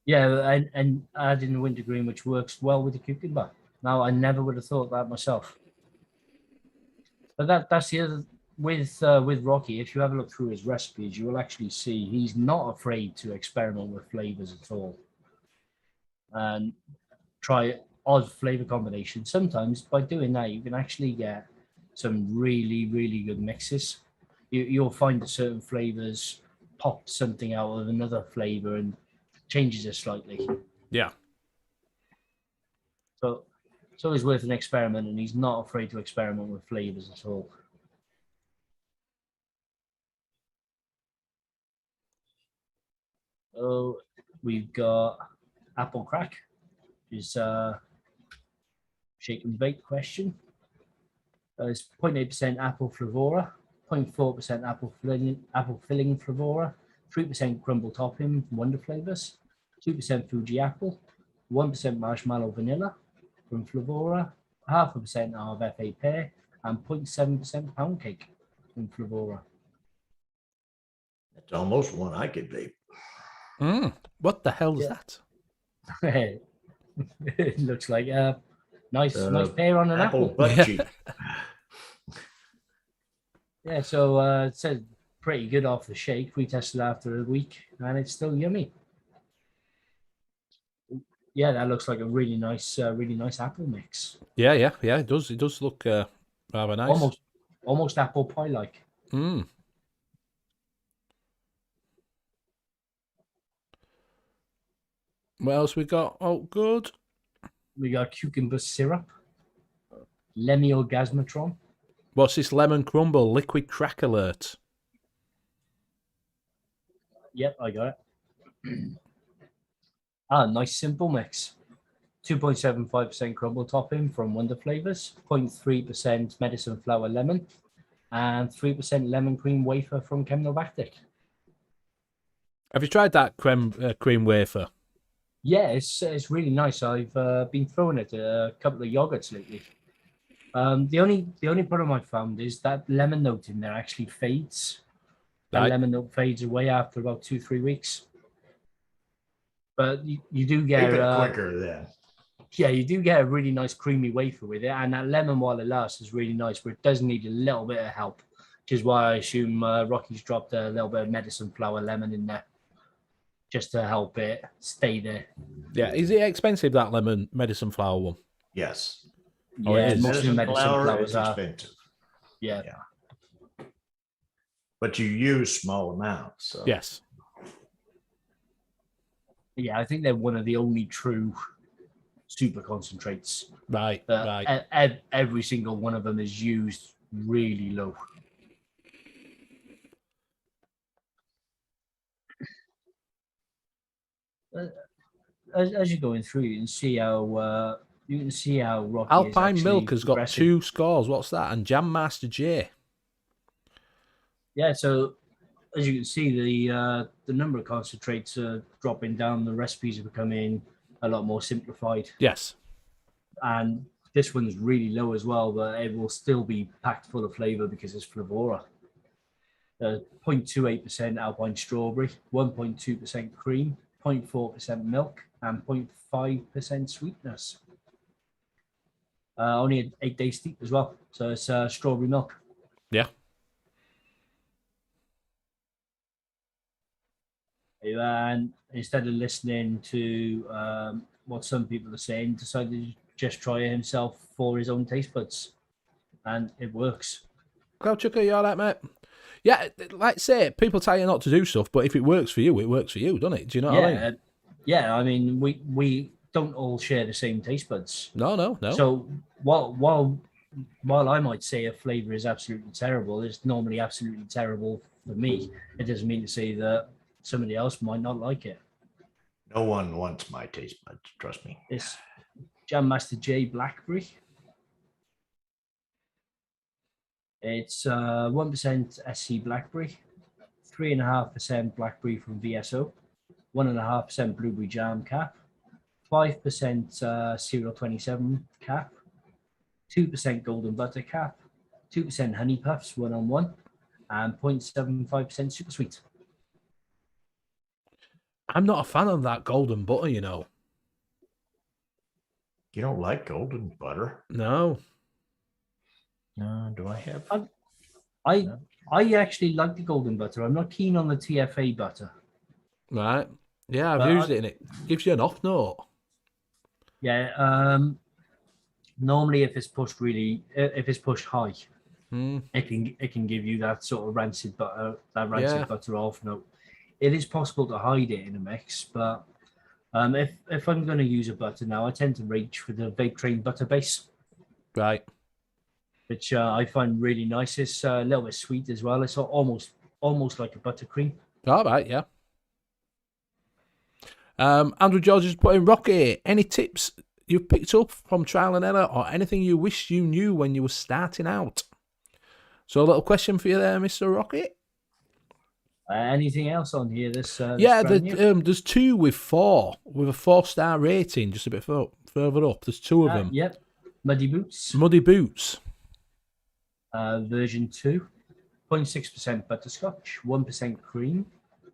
Speaker 3: Yeah, and adding Wintergreen, which works well with the cucumber. Now, I never would have thought that myself. But that's the other with Rocky. If you have a look through his recipes, you will actually see he's not afraid to experiment with flavors at all, and try odd flavor combinations. Sometimes by doing that, you can actually get some really, really good mixes. You'll find that certain flavors pop something out of another flavor and changes it slightly.
Speaker 1: Yeah.
Speaker 3: So it's always worth an experiment, and he's not afraid to experiment with flavors at all. So we've got apple crack, which is shake and bake question. It's 0.8% apple flavora, 0.4% apple filling flavora, 3% crumble topping wonder flavors, 2% Fuji apple, 1% marshmallow vanilla from flavora, 0.5% of FA pear, and 0.7% pound cake from flavora.
Speaker 2: That's almost one I could vape.
Speaker 1: What the hell is
Speaker 3: Yeah.
Speaker 1: that?
Speaker 3: It looks like a nice pear on an apple.
Speaker 2: butt
Speaker 1: Yeah.
Speaker 2: cheek.
Speaker 3: Yeah, so it said pretty good off the shake. We tested after a week, and it's still yummy. Yeah, that looks like a really nice apple mix.
Speaker 1: Yeah. It does. It does look rather nice.
Speaker 3: Almost apple pie like.
Speaker 1: What else we got? Oh, good.
Speaker 3: We got cucumber syrup, Lemmy Orgasmatron.
Speaker 1: What's this lemon crumble liquid crack alert?
Speaker 3: Yep, I got it. Nice simple mix. 2.75% crumble topping from Wonder Flavors, 0.3% medicine flower lemon, and 3% lemon cream wafer from Chemnobactic.
Speaker 1: Have you tried that cream wafer?
Speaker 3: Yeah, it's really nice. I've been throwing it a couple of yogurts lately. The only problem I found is that lemon note in there actually fades. That
Speaker 1: Right.
Speaker 3: lemon note fades away after about 2-3 weeks. But you do
Speaker 2: Vape
Speaker 3: get
Speaker 2: it quicker then.
Speaker 3: yeah, you do get a really nice creamy wafer with it, and that lemon while it lasts is really nice, but it does need a little bit of help, which is why I assume Rocky's dropped a little bit of medicine flower lemon in there, just to help it stay there.
Speaker 1: Yeah. Is it expensive, that lemon medicine flower one?
Speaker 2: Yes.
Speaker 1: Oh, it
Speaker 3: Yeah,
Speaker 1: is.
Speaker 3: most of the medicine flowers
Speaker 2: it's
Speaker 3: are.
Speaker 2: expensive.
Speaker 3: Yeah.
Speaker 2: But you use small amounts. So.
Speaker 1: Yes.
Speaker 3: Yeah, I think they're one of the only true super concentrates.
Speaker 1: Right.
Speaker 3: Every single one of them is used really low. As you're going through, you can see how Rocky
Speaker 1: Alpine
Speaker 3: is
Speaker 1: Milk has got
Speaker 3: progressing.
Speaker 1: 2 scores. What's that? And Jam Master J.
Speaker 3: Yeah, so as you can see, the number of concentrates are dropping down. The recipes are becoming a lot more simplified.
Speaker 1: Yes.
Speaker 3: And this one's really low as well, but it will still be packed full of flavor because it's flavora. 0.28% Alpine strawberry, 1.2% cream, 0.4% milk, and 0.5% sweetness. Only 8 days steep as well, so it's strawberry milk.
Speaker 1: Yeah.
Speaker 3: And instead of listening to what some people are saying, decided to just try it himself for his own taste buds, and it works.
Speaker 1: Cloud Chucker, you all right, mate? Yeah, like I say, people tell you not to do stuff, but if it works for you, it works for you, doesn't it? Do you know what I mean?
Speaker 3: Yeah, I mean, we don't all share the same taste buds.
Speaker 1: No.
Speaker 3: So while I might say a flavor is absolutely terrible, it's normally absolutely terrible for me. It doesn't mean to say that somebody else might not like it.
Speaker 2: No one wants my taste buds, trust me.
Speaker 3: It's Jam Master J Blackberry. It's 1% SC Blackberry, 3.5% Blackberry from VSO, 1.5% Blueberry Jam cap, 5% Cereal 27 cap, 2% Golden Butter cap, 2% Honey Puffs 1-on-1, and 0.75% Super Sweet.
Speaker 1: I'm not a fan of that golden butter, you know.
Speaker 2: You don't like golden butter?
Speaker 1: No.
Speaker 2: No, do I have?
Speaker 3: I actually like the golden butter. I'm not keen on the TFA butter.
Speaker 1: Right. Yeah, I've used it and it gives you an off note.
Speaker 3: Yeah. Normally, if it's pushed high, it can give you that sort of rancid butter, butter off note. It is possible to hide it in a mix, but If I'm going to use a butter now, I tend to reach for the Vape Train butter base,
Speaker 1: Right.
Speaker 3: which I find really nice. It's a little bit sweet as well. It's almost like a buttercream.
Speaker 1: All right, yeah. Andrew George is putting Rocky. Any tips you picked up from trial and error, or anything you wish you knew when you were starting out? So a little question for you there, Mr. Rocky.
Speaker 3: Anything else on here? This
Speaker 1: Yeah,
Speaker 3: brand new?
Speaker 1: there's two with a 4-star rating, just a bit further up. There's two of them.
Speaker 3: Yep. Muddy Boots.
Speaker 1: Muddy Boots.
Speaker 3: Version 2. 0.6% butterscotch, 1% cream,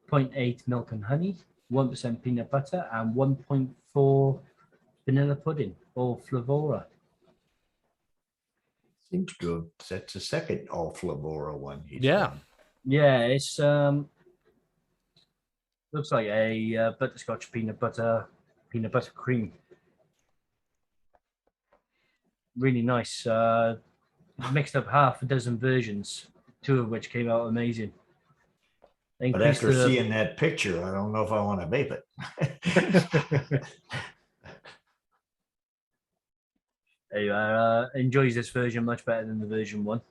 Speaker 3: 0.8 milk and honey, 1% peanut butter, and 1.4 vanilla pudding or Flavora.
Speaker 2: Seems good. That's the second all Flavora one.
Speaker 1: Yeah.
Speaker 3: Yeah, it's looks like a butterscotch peanut butter cream. Really nice. Mixed up half a dozen versions, 2 of which came out amazing.
Speaker 2: But after seeing that picture, I don't know if I want to vape it.
Speaker 3: There you are. Enjoys this version much better than the version 1.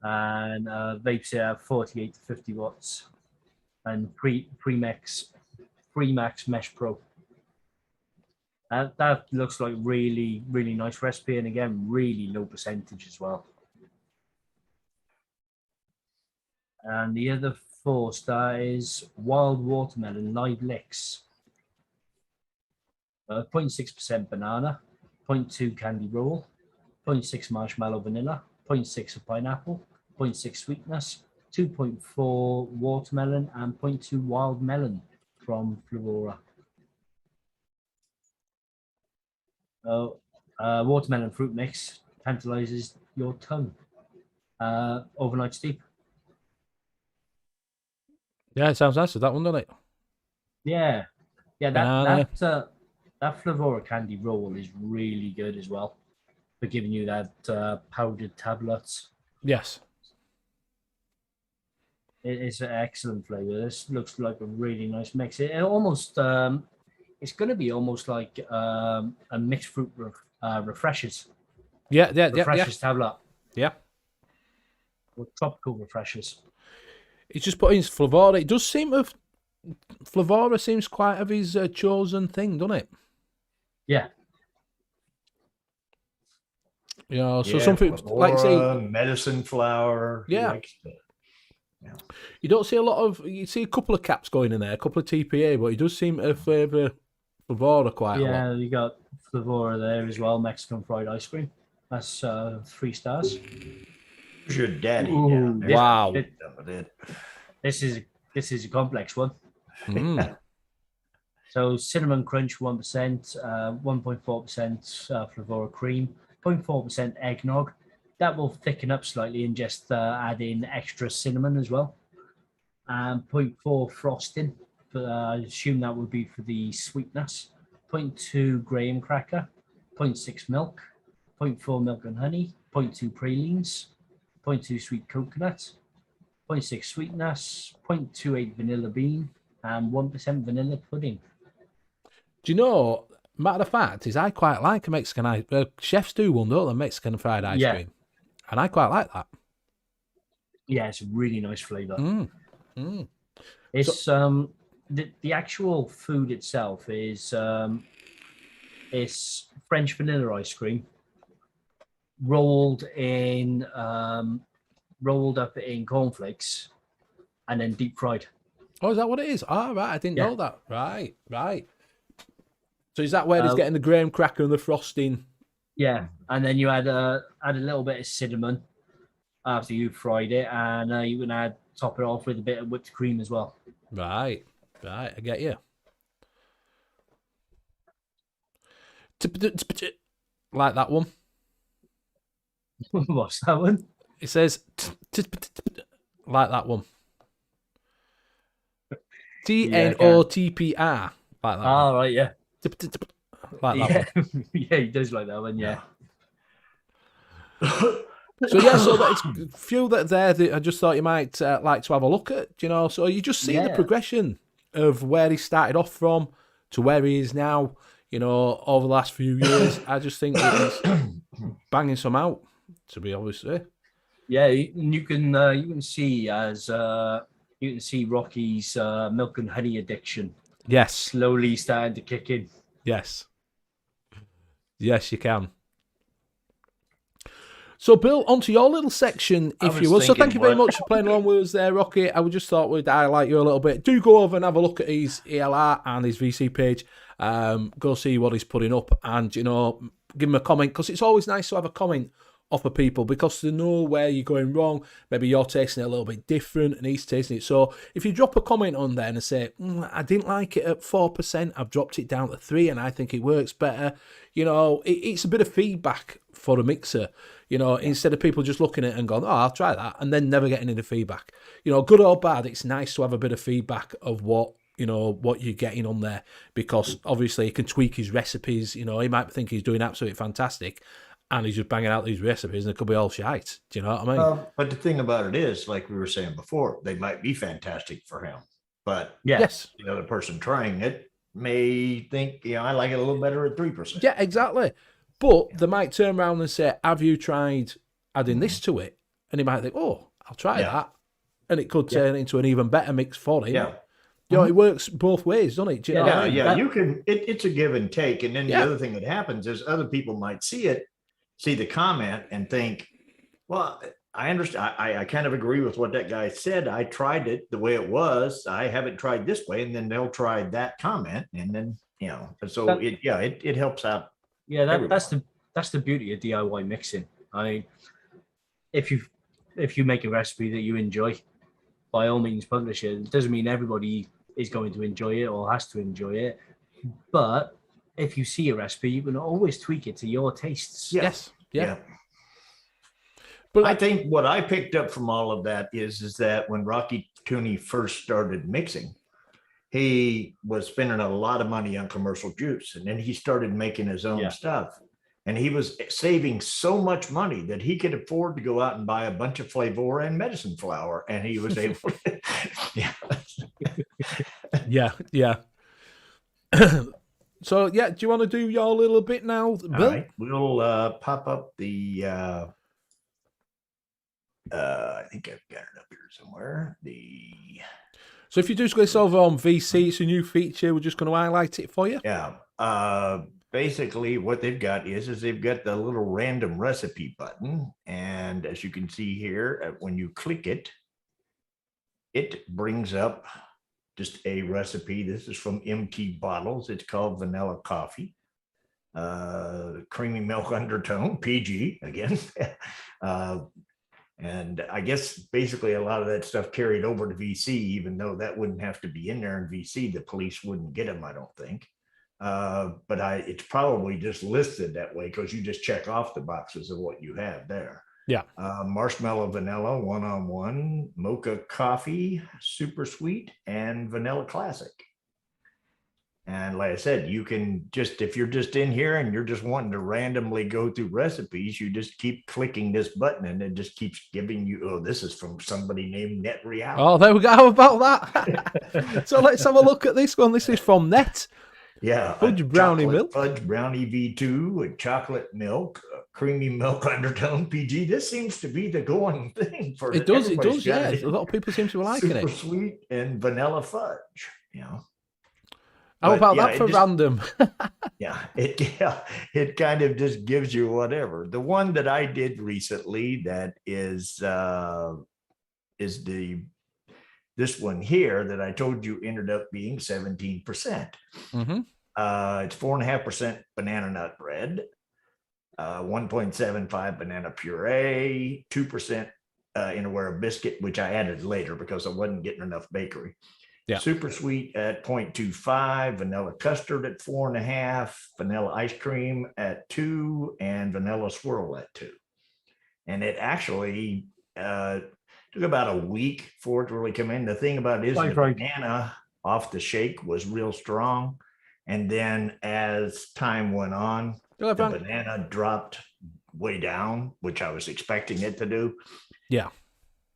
Speaker 3: And vapes it at 48 to 50 watts. And pre-max Mesh Pro. That looks like really, really nice recipe. And again, really low percentage as well. And the other 4-star is Wild Watermelon Live Licks. 0.6% banana, 0.2 candy roll, 0.6 marshmallow vanilla, 0.6 of pineapple, 0.6 sweetness, 2.4 watermelon, and 0.2 wild melon from Flavora. Watermelon fruit mix tantalizes your tongue. Overnight steep.
Speaker 1: Yeah, it sounds nice with that one, doesn't it?
Speaker 3: Yeah, that Flavora candy roll is really good as well for giving you that powdered tablets.
Speaker 1: Yes.
Speaker 3: It's an excellent flavor. This looks like a really nice mix. It almost it's going to be almost like a mixed fruit refreshers.
Speaker 1: Yeah.
Speaker 3: Refreshers tablet.
Speaker 1: Yeah.
Speaker 3: Or tropical refreshers.
Speaker 1: He's just put in Flavora. It does seem to Flavora seems quite of his chosen thing, doesn't it?
Speaker 3: Yeah.
Speaker 1: You know, so something like say
Speaker 2: medicine flower.
Speaker 1: Yeah. You don't see a lot of. You see a couple of caps going in there, a couple of TPA, but he does seem to favour Flavora quite a lot.
Speaker 3: Yeah, you got Flavora there as well. Mexican fried ice cream. That's 3 stars.
Speaker 2: Who's your daddy?
Speaker 3: Ooh,
Speaker 1: wow.
Speaker 3: This is a complex one.
Speaker 1: Mm.
Speaker 3: So cinnamon crunch 1%, 1.4% Flavora cream, 0.4% eggnog. That will thicken up slightly and just add in extra cinnamon as well. And 0.4 frosting. I assume that would be for the sweetness. 0.2 graham cracker, 0.6 milk, 0.4 milk and honey, 0.2 pralines, 0.2 sweet coconut, 0.6 sweetness, 0.28 vanilla bean, and 1% vanilla pudding.
Speaker 1: Do you know, matter of fact, is I quite like a Mexican ice. Chefs do one, don't they? Mexican fried ice cream. And I quite like that.
Speaker 3: Yeah, it's a really nice flavour. It's
Speaker 1: So,
Speaker 3: the actual food itself is it's French vanilla ice cream rolled up in cornflakes and then deep fried.
Speaker 1: Oh, is that what it is? Oh, right, I didn't know that. Right. So is that where he's getting the graham cracker and the frosting?
Speaker 3: Yeah, and then you add a little bit of cinnamon after you fried it, and you can top it off with a bit of whipped cream as well.
Speaker 1: Right, I get you. Like that one.
Speaker 3: What's that one?
Speaker 1: It says like that one. TNOTPR. Like that.
Speaker 3: Oh, right, yeah.
Speaker 1: Like that one.
Speaker 3: Yeah, he does like that one, yeah.
Speaker 1: So that's a few that there that I just thought you might like to have a look at, you know. So you just see the progression of where he started off from to where he is now, you know, over the last few years. I just think that he's banging some out, to be honest with you.
Speaker 3: Yeah, you can see you can see Rocky's milk and honey addiction
Speaker 1: Yes,
Speaker 3: slowly starting to kick in.
Speaker 1: yes, yes, you can. So, Bill, onto your little section, if you will. So, thank you very much for playing along with us there, Rocky. I just thought we'd highlight you a little bit. Do go over and have a look at his ELR and his VC page. Go see what he's putting up and, you know, give him a comment, because it's always nice to have a comment off of people, because they know where you're going wrong. Maybe you're tasting it a little bit different and he's tasting it. So if you drop a comment on there and say, I didn't like it at 4%, I've dropped it down to 3% and I think it works better, you know, it's a bit of feedback for a mixer. You know, instead of people just looking at it and going, I'll try that, and then never getting any feedback. You know, good or bad, it's nice to have a bit of feedback of what, you know, what you're getting on there, because obviously he can tweak his recipes. You know, he might think he's doing absolutely fantastic, and he's just banging out these recipes, and it could be all shite. Do you know what I mean?
Speaker 2: But the thing about it is, like we were saying before, they might be fantastic for him, but
Speaker 1: Yes.
Speaker 2: the other person trying it may think, you know, I like it a little better at 3%.
Speaker 1: Yeah, exactly. But they might turn around and say, have you tried adding this to it? And he might think, oh, I'll try that. And it could turn into an even better mix for him.
Speaker 2: Yeah.
Speaker 1: You know, it works both ways, doesn't it? Do you know what I mean?
Speaker 2: Yeah. You can, it's a give and take. And then the other thing that happens is other people might see the comment and think, well, I understand. I kind of agree with what that guy said. I tried it the way it was. I haven't tried this way. And then they'll try that comment. And then, you know, so it helps out.
Speaker 3: Yeah, that's the beauty of DIY mixing. I mean, if you make a recipe that you enjoy, by all means publish it. It doesn't mean everybody is going to enjoy it or has to enjoy it. But if you see a recipe, you can always tweak it to your tastes.
Speaker 1: Yes. Yeah.
Speaker 2: But I think what I picked up from all of that is that when Rocky Tooney first started mixing, he was spending a lot of money on commercial juice, and then he started making his own stuff. And he was saving so much money that he could afford to go out and buy a bunch of flavor and medicine flour, and he was able to.
Speaker 1: Yeah. So, do you want to do your little bit now, Bill?
Speaker 2: All right. We'll pop up the. I think I've got it up here somewhere.
Speaker 1: So if you do this over on VC, it's a new feature. We're just going to highlight it for you.
Speaker 2: Yeah. Basically, what they've got is they've got the little random recipe button. And as you can see here, when you click it, it brings up just a recipe. This is from MT Bottles. It's called Vanilla Coffee. Creamy milk undertone, PG again. And I guess basically a lot of that stuff carried over to VC, even though that wouldn't have to be in there in VC. The police wouldn't get them, I don't think. But it's probably just listed that way because you just check off the boxes of what you have there.
Speaker 1: Yeah.
Speaker 2: Marshmallow vanilla, 1-on-1, mocha coffee, super sweet, and vanilla classic. And like I said, you can just, if you're just in here and you're just wanting to randomly go through recipes, you just keep clicking this button and it just keeps giving you, oh, this is from somebody named Net Real.
Speaker 1: Oh, there we go. How about that? So let's have a look at this one. This is from Net.
Speaker 2: Yeah.
Speaker 1: Fudge brownie milk.
Speaker 2: Fudge brownie V2 with chocolate milk, creamy milk undertone PG. This seems to be the going thing for
Speaker 1: it. Does, yeah. A lot of people seem to be liking it.
Speaker 2: Super sweet and vanilla fudge, you know.
Speaker 1: How about that for random?
Speaker 2: It kind of just gives you whatever. The one that I did recently that is this one here that I told you ended up being 17%.
Speaker 1: Mm-hmm.
Speaker 2: It's 4.5% banana nut bread, 1.75 banana puree, 2% Innerware biscuit, which I added later because I wasn't getting enough bakery. Yeah. Super sweet at 0.25, vanilla custard at 4.5, vanilla ice cream at 2, and vanilla swirl at 2. And it actually took about a week for it to really come in. The thing about it is the banana off the shake was real strong. And then as time went on, the banana dropped way down, which I was expecting it to do.
Speaker 1: Yeah.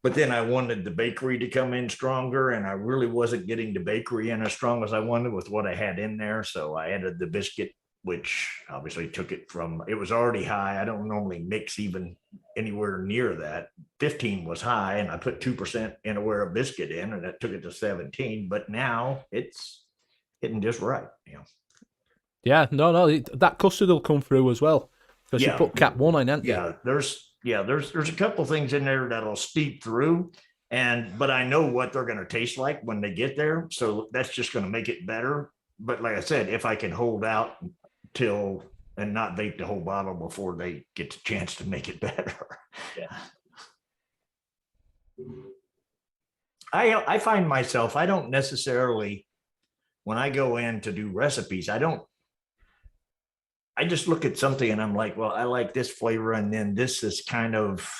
Speaker 2: But then I wanted the bakery to come in stronger, and I really wasn't getting the bakery in as strong as I wanted with what I had in there. So I added the biscuit, which obviously took it from, it was already high. I don't normally mix even anywhere near that. 15 was high, and I put 2% in a biscuit in, and that took it to 17. But now it's hitting just right.
Speaker 1: Yeah, no, that custard will come through as well because you put cap 1 in, haven't you?
Speaker 2: There's a couple things in there that'll steep through, but I know what they're going to taste like when they get there, so that's just going to make it better. But like I said, if I can hold out and not vape the whole bottle before they get the chance to make it better.
Speaker 3: Yeah.
Speaker 2: I find myself, I don't necessarily, when I go in to do recipes, I just look at something and I'm like, well, I like this flavor, and then this is kind of,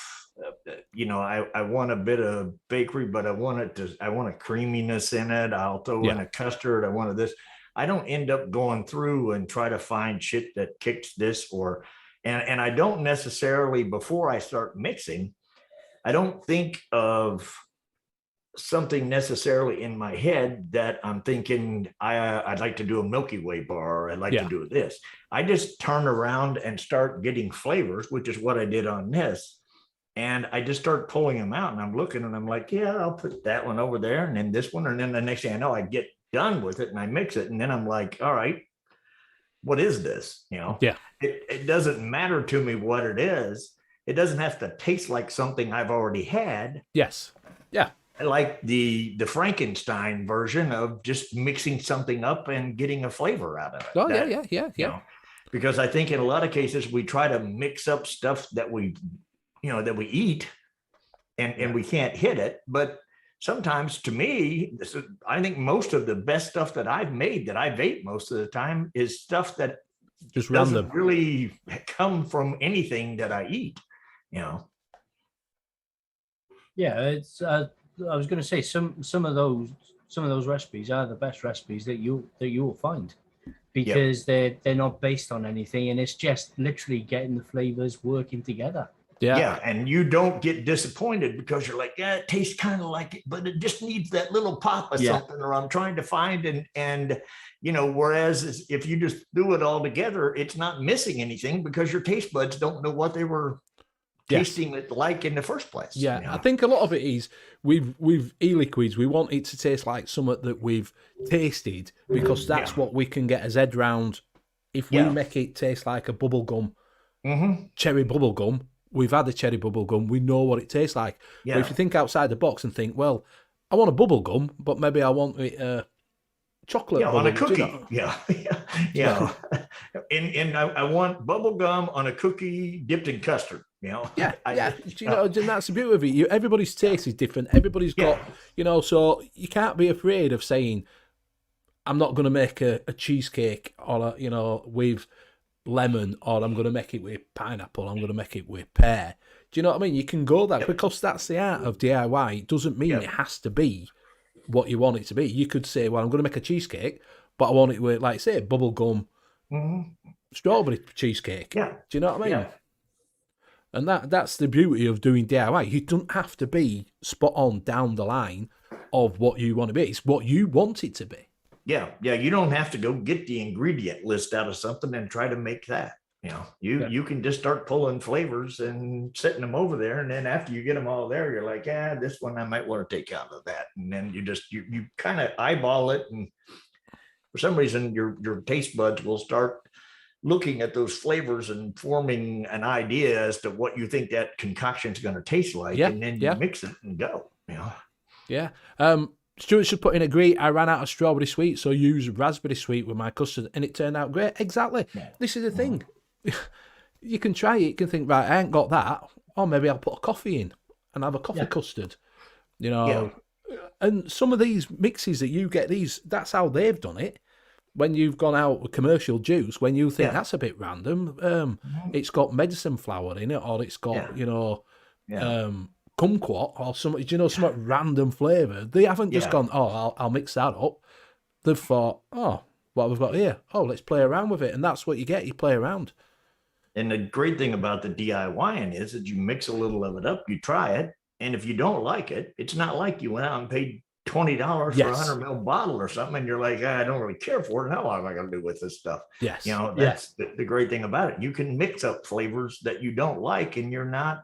Speaker 2: I want a bit of bakery, but I want a creaminess in it. I'll throw in a custard. I wanted this. I don't end up going through and try to find shit that kicks this and I don't necessarily, before I start mixing, I don't think of something necessarily in my head that I'm thinking I'd like to do a Milky Way bar, or I'd like to do this. I just turn around and start getting flavors, which is what I did on this. And I just start pulling them out, and I'm looking and I'm like, yeah, I'll put that one over there, and then this one. And then the next thing I know, I get done with it and I mix it. And then I'm like, all right, what is this? It doesn't matter to me what it is. It doesn't have to taste like something I've already had.
Speaker 1: Yes. Yeah.
Speaker 2: I like the Frankenstein version of just mixing something up and getting a flavor out of it.
Speaker 1: Oh, yeah.
Speaker 2: Because I think in a lot of cases we try to mix up stuff that we eat and we can't hit it. But sometimes, to me, I think most of the best stuff that I've made, that I vape most of the time, is stuff that
Speaker 1: just
Speaker 2: doesn't
Speaker 1: random
Speaker 2: really come from anything that I eat.
Speaker 3: Yeah, it's. I was going to say some of those recipes are the best recipes that you will find, because they're not based on anything, and it's just literally getting the flavors working together.
Speaker 2: Yeah, and you don't get disappointed because you're like, yeah, it tastes kind of like it, but it just needs that little pop of something, or I'm trying to find and whereas if you just do it all together, it's not missing anything because your taste buds don't know what they were tasting it like in the first place.
Speaker 1: I think a lot of it is with e-liquids, we want it to taste like something that we've tasted, because that's what we can get as head round. If we make it taste like a bubble gum, cherry bubble gum, we've had a cherry bubble gum, we know what it tastes like. But if you think outside the box and think, well, I want a bubble gum, but maybe I want it chocolate
Speaker 2: on a cookie. And I want bubble gum on a cookie dipped in custard.
Speaker 1: And that's the beauty of it. Everybody's taste is different. Everybody's got, so you can't be afraid of saying, I'm not going to make a cheesecake or with lemon, or I'm going to make it with pineapple, I'm going to make it with pear. Do you know what I mean? You can go that because that's the art of DIY. It doesn't mean it has to be what you want it to be. You could say, well, I'm going to make a cheesecake, but I want it with, like, say, bubble gum, strawberry cheesecake.
Speaker 2: Yeah.
Speaker 1: Do you know what I mean? And that's the beauty of doing DIY. You don't have to be spot on down the line of what you want to be. It's what you want it to be.
Speaker 2: Yeah. You don't have to go get the ingredient list out of something and try to make that. You can just start pulling flavors and setting them over there, and then after you get them all there, you're like, this one I might want to take out of that, and then you kind of eyeball it, and for some reason your taste buds will start looking at those flavors and forming an idea as to what you think that concoction is going to taste like, and then you mix it and go.
Speaker 1: Stuart should put in agree. I ran out of strawberry sweet, so use raspberry sweet with my custard, and it turned out great. Exactly. Yeah. This is the thing. You can try it. You can think, right, I ain't got that. Or maybe I'll put a coffee in and have a coffee custard. And some of these mixes that you get, that's how they've done it. When you've gone out with commercial juice, when you think that's a bit random, it's got medicine flower in it, or it's got, kumquat or some, some random flavour. They haven't just gone, I'll mix that up. They've thought, what we've got here? Let's play around with it. And that's what you get. You play around.
Speaker 2: And the great thing about the DIYing is that you mix a little of it up, you try it, And if you don't like it, it's not like you went out and paid $20 for a
Speaker 1: Yes.
Speaker 2: 100 ml bottle or something, and you're like, I don't really care for it. How long am I going to do with this stuff?
Speaker 1: Yes.
Speaker 2: That's the great thing about it. You can mix up flavors that you don't like, and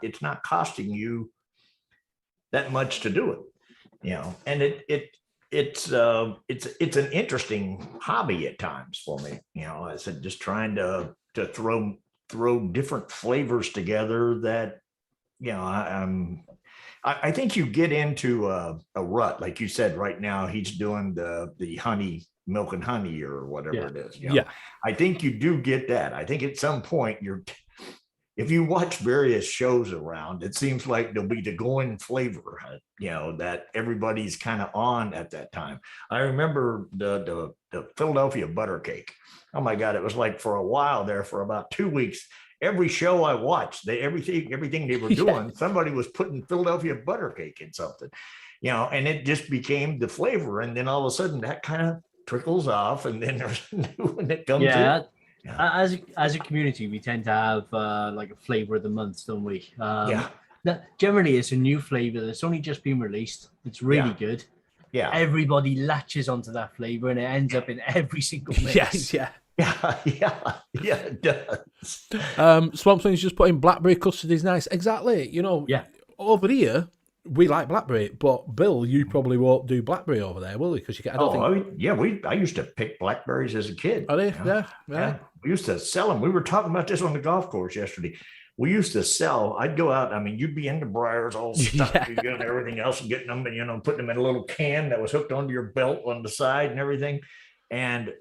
Speaker 2: it's not costing you that much to do it. And it's an interesting hobby at times for me. I said, just trying to throw different flavors together that, I think you get into a rut, like you said. Right now, he's doing the honey, milk and honey, or whatever it is. I think you do get that. I think at some point if you watch various shows around, it seems like there'll be the going flavor, that everybody's kind of on at that time. I remember the Philadelphia butter cake. Oh my God, it was like for a while there, for about 2 weeks. Every show I watched, everything they were doing, somebody was putting Philadelphia butter cake in something, and it just became the flavor. And then all of a sudden that kind of trickles off, and then there's a new one that comes in.
Speaker 3: As a community, we tend to have like a flavor of the month, don't we? Generally, it's a new flavor that's only just been released. It's really good.
Speaker 2: Yeah.
Speaker 3: Everybody latches onto that flavor, and it ends up in every single mix.
Speaker 2: Yeah, it does.
Speaker 1: Swamp Thing's just putting blackberry custard is nice. Exactly. Over here, we like blackberry, but Bill, you probably won't do blackberry over there, will you? Because
Speaker 2: I used to pick blackberries as a kid.
Speaker 1: Are they? Yeah.
Speaker 2: We used to sell them. We were talking about this on the golf course yesterday. We used to sell. I'd go out. I mean, you'd be in the briars all stuck and everything else, and getting them, and putting them in a little can that was hooked onto your belt on the side and everything. And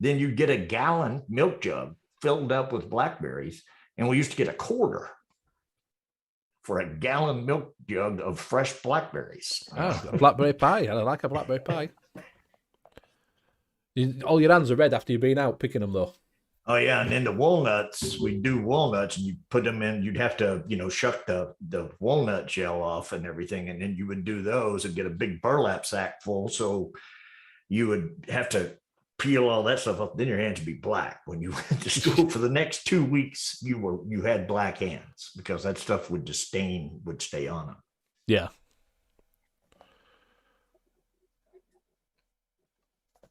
Speaker 2: then you'd get a gallon milk jug filled up with blackberries, and we used to get $0.25 for a gallon milk jug of fresh blackberries.
Speaker 1: A blackberry pie. I like a blackberry pie. All your hands are red after you've been out picking them, though.
Speaker 2: Oh yeah, and then the walnuts, we'd do walnuts, and you put them in. You'd have to, shuck the walnut shell off and everything, and then you would do those and get a big burlap sack full. So you would have to peel all that stuff up. Then your hands would be black when you went to school. For the next 2 weeks, you had black hands because that stuff would stay on them.
Speaker 1: Yeah.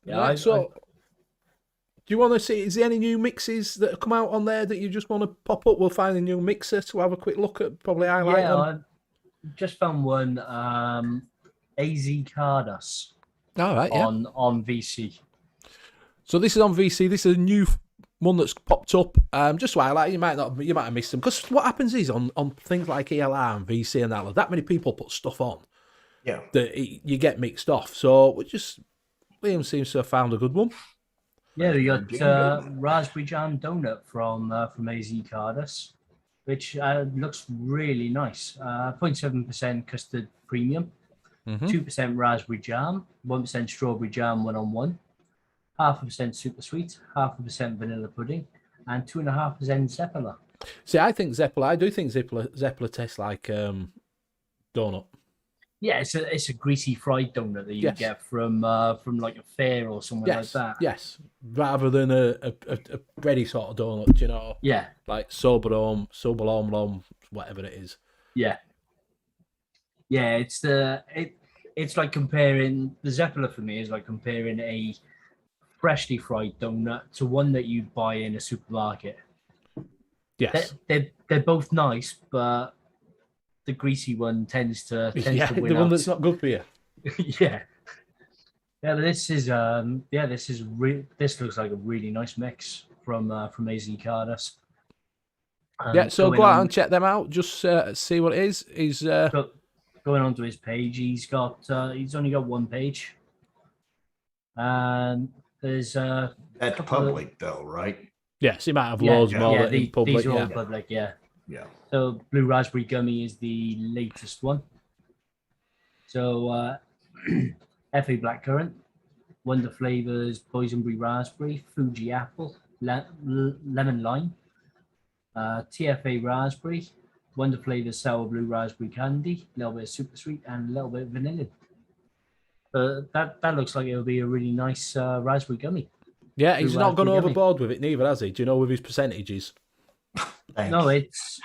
Speaker 3: Yeah.
Speaker 1: Do you want to see, is there any new mixes that have come out on there that you just want to pop up? We'll find a new mixer to have a quick look at, probably highlight them.
Speaker 3: I just found one, AZ Cardas.
Speaker 1: All right,
Speaker 3: on VC.
Speaker 1: So this is on VC. This is a new one that's popped up. Just to highlight, you might have missed them, because what happens is on things like ELR and VC and that many people put stuff on.
Speaker 2: Yeah.
Speaker 1: That you get mixed off. So Liam seems to have found a good one.
Speaker 3: Yeah, we got raspberry jam donut from AZ Cardas, which looks really nice. 0.7% custard premium, 2% raspberry jam, 1% strawberry jam 1-on-1, 0.5% super sweet, 0.5% vanilla pudding, and 2.5% Zeppela.
Speaker 1: See, I do think Zeppela tastes like donut.
Speaker 3: Yeah, it's a greasy fried donut that you get from like a fair or somewhere like that.
Speaker 1: Yes, rather than a bready sort of donut,
Speaker 3: Yeah.
Speaker 1: Like Soberlom, whatever it is.
Speaker 3: Yeah. Yeah, it's like comparing the Zeppela for me is like comparing a freshly fried donut to one that you buy in a supermarket.
Speaker 1: Yes.
Speaker 3: They're both nice, but the greasy one tends to win
Speaker 1: the one that's not good for you.
Speaker 3: Yeah. This looks like a really nice mix from AZ Cardas.
Speaker 1: So go out and check them out. Just see what it is. He's
Speaker 3: going onto his page. He's only got one page, and there's
Speaker 2: that's public though, right?
Speaker 1: Yes, he might have loads more that in public.
Speaker 3: These are all public, yeah. So Blue Raspberry Gummy is the latest one. So FA Blackcurrant, Wonder Flavors, Boysenberry Raspberry, Fuji Apple, Lemon Lime, TFA Raspberry, Wonder Flavors Sour Blue Raspberry Candy, a little bit of Super Sweet, and a little bit of vanilla. That looks like it'll be a really nice raspberry gummy.
Speaker 1: Yeah, he's not gone overboard with it neither, has he? Do you know with his percentages?
Speaker 3: No, it's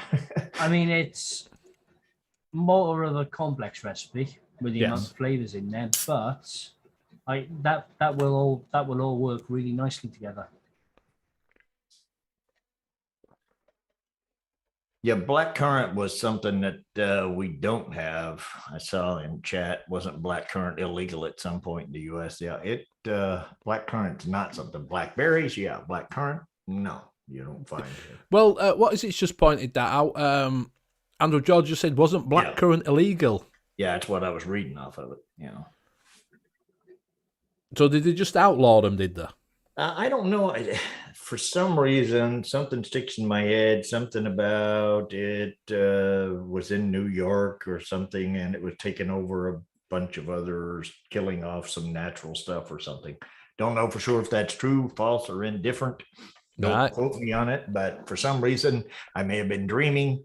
Speaker 3: more of a complex recipe with the amount
Speaker 1: Yes.
Speaker 3: of flavors in there, but that will all work really nicely together.
Speaker 2: Yeah, blackcurrant was something that we don't have. I saw in chat. Wasn't blackcurrant illegal at some point in the U.S.? Yeah, blackcurrant's not something. Blackberries, yeah, blackcurrant, no, you don't find it.
Speaker 1: Well, what is it's just pointed that out? Andrew George just said, wasn't blackcurrant illegal?
Speaker 2: Yeah, that's what I was reading off of it.
Speaker 1: So did they just outlaw them, did they?
Speaker 2: I don't know. For some reason, something sticks in my head. Something about it was in New York or something, and it was taking over a bunch of others, killing off some natural stuff or something. Don't know for sure if that's true, false, or indifferent. Don't quote me on it, but for some reason, I may have been dreaming.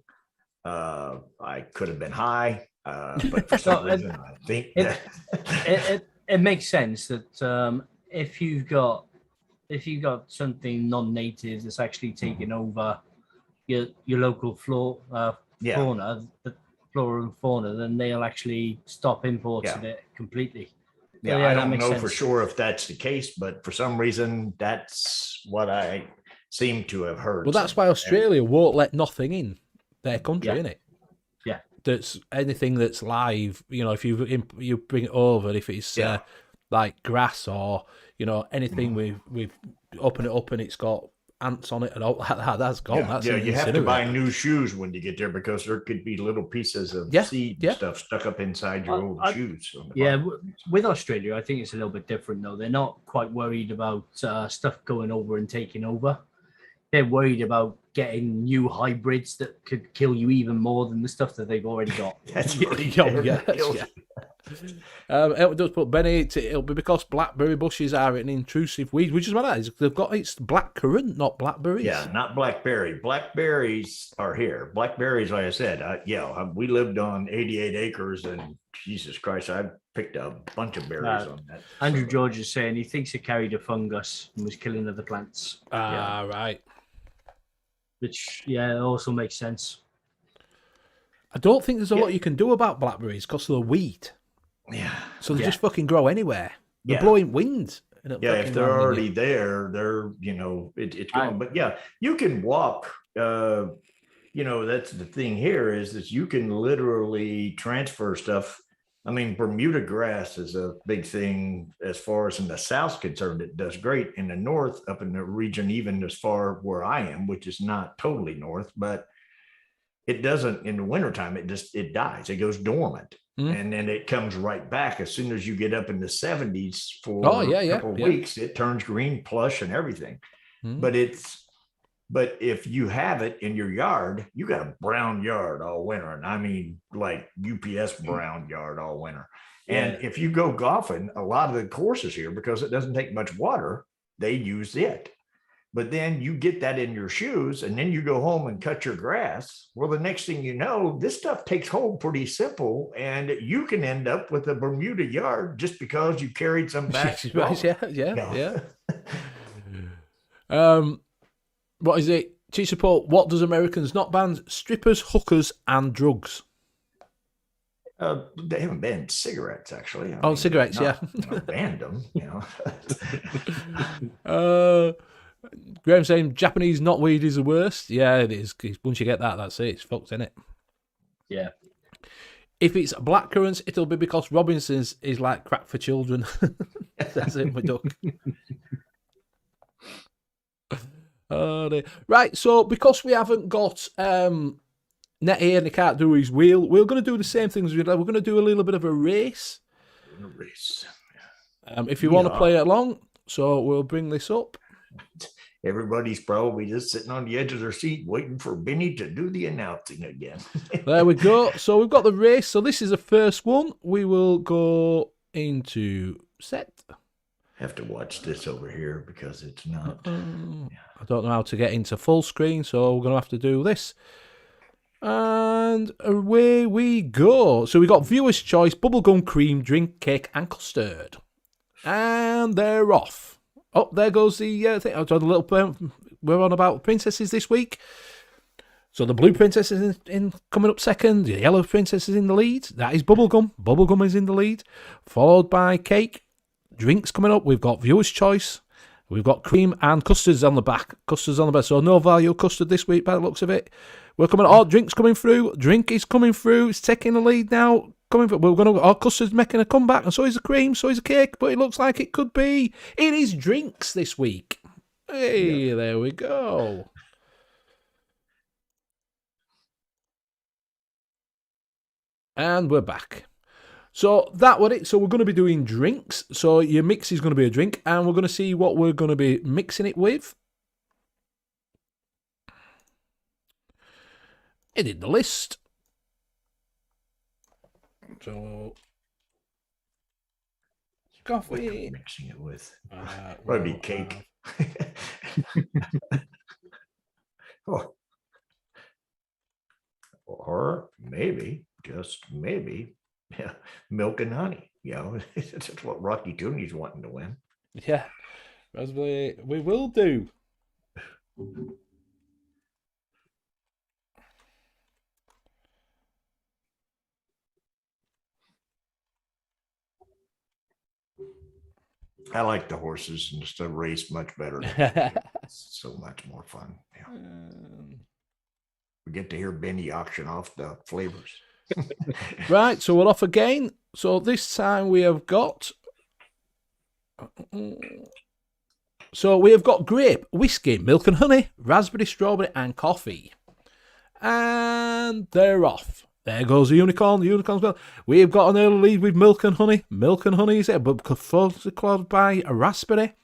Speaker 2: I could have been high, but for some reason, I think
Speaker 3: it makes sense that if you've got something non-native that's actually taking over your local fauna, the flora and fauna, then they'll actually stop imports of it completely.
Speaker 2: Yeah, I don't know for sure if that's the case, but for some reason, that's what I seem to have heard.
Speaker 1: Well, that's why Australia won't let nothing in their country, isn't it?
Speaker 3: Yeah.
Speaker 1: That's anything that's live. If you bring it over, if it's like grass or anything we've opened it up and it's got ants on it and all that, that's gone.
Speaker 2: You have to buy new shoes when you get there because there could be little pieces of seed and stuff stuck up inside your old shoes.
Speaker 3: With Australia, I think it's a little bit different though. They're not quite worried about stuff going over and taking over. They're worried about getting new hybrids that could kill you even more than the stuff that they've already got.
Speaker 1: It does put Benny. It'll be because blackberry bushes are an intrusive weed, which is what that is. They've got it's blackcurrant, not blackberries.
Speaker 2: Yeah, not blackberry. Blackberries are here. Blackberries, like I said, we lived on 88 acres, and Jesus Christ, I picked a bunch of berries on that.
Speaker 3: Andrew George is saying he thinks it carried a fungus and was killing other plants.
Speaker 1: Right.
Speaker 3: Which also makes sense.
Speaker 1: I don't think there's a lot you can do about blackberries because of the wheat.
Speaker 2: Yeah.
Speaker 1: So they just fucking grow anywhere. They're blowing wind.
Speaker 2: If they're already there, they're, it's going. But you can walk. That's the thing here is that you can literally transfer stuff. I mean, Bermuda grass is a big thing as far as in the South's concerned. It does great in the North, up in the region, even as far where I am, which is not totally north, but it doesn't in the wintertime. It dies. It goes dormant. And then it comes right back as soon as you get up in the 70s for a couple of weeks. It turns green, plush, and everything. But if you have it in your yard, you got a brown yard all winter, and I mean like UPS brown yard all winter. And if you go golfing, a lot of the courses here, because it doesn't take much water, they use it. But then you get that in your shoes and then you go home and cut your grass. Well, the next thing you know, this stuff takes hold pretty simple and you can end up with a Bermuda yard just because you carried some back.
Speaker 1: What is it? Chief Support, what does Americans not ban? Strippers, hookers, and drugs.
Speaker 2: They haven't banned cigarettes, actually.
Speaker 1: Cigarettes,
Speaker 2: banned them,
Speaker 1: Graham saying Japanese knotweed is the worst. Yeah, it is. Once you get that, that's it. It's fucked, isn't it?
Speaker 3: Yeah.
Speaker 1: If it's blackcurrants, it'll be because Robinson's is like crack for children. That's it, my duck. Right, so because we haven't got Net here and he can't do his wheel, we're going to do the same things. We're going to do a little bit of a race. If you want to play along, so we'll bring this up.
Speaker 2: Everybody's probably just sitting on the edge of their seat waiting for Benny to do the announcing again.
Speaker 1: There we go. So we've got the race. So this is the first one. We will go into set.
Speaker 2: Have to watch this over here because it's not.
Speaker 1: I don't know how to get into full screen, so we're going to have to do this. And away we go. So we got viewer's choice, bubblegum, cream, drink, cake, and custard. And they're off. Oh, there goes the thing. I was a little. We're on about princesses this week. So the blue princess is in coming up second. The yellow princess is in the lead. That is bubblegum. Bubblegum is in the lead, followed by cake. Drinks coming up. We've got viewer's choice. We've got cream and custards on the back. Custards on the back. So no value custard this week by the looks of it. We're coming. Oh, drinks coming through. Drink is coming through. It's taking the lead now. We're going to. Our custard's making a comeback, and so is the cream. So is the cake. But it looks like it could be. It is drinks this week. Hey, There we go. And we're back. So that was it. So we're going to be doing drinks. So your mix is going to be a drink, and we're going to see what we're going to be mixing it with. It in the list. So coffee.
Speaker 2: Mixing it with probably cake. Oh. Or maybe, just maybe, milk and honey. That's what Rocky Tooney's wanting to win.
Speaker 1: Yeah, raspberry. We will do.
Speaker 2: I like the horses and just the race much better. It's so much more fun. Yeah. We get to hear Benny auction off the flavors.
Speaker 1: Right, so we're off again. So this time we have got. So we have got grape, whiskey, milk and honey, raspberry, strawberry, and coffee. And they're off. There goes the unicorn. The unicorn's gone. We've got an early lead with milk and honey. Milk and honey is it, but followed by a raspberry.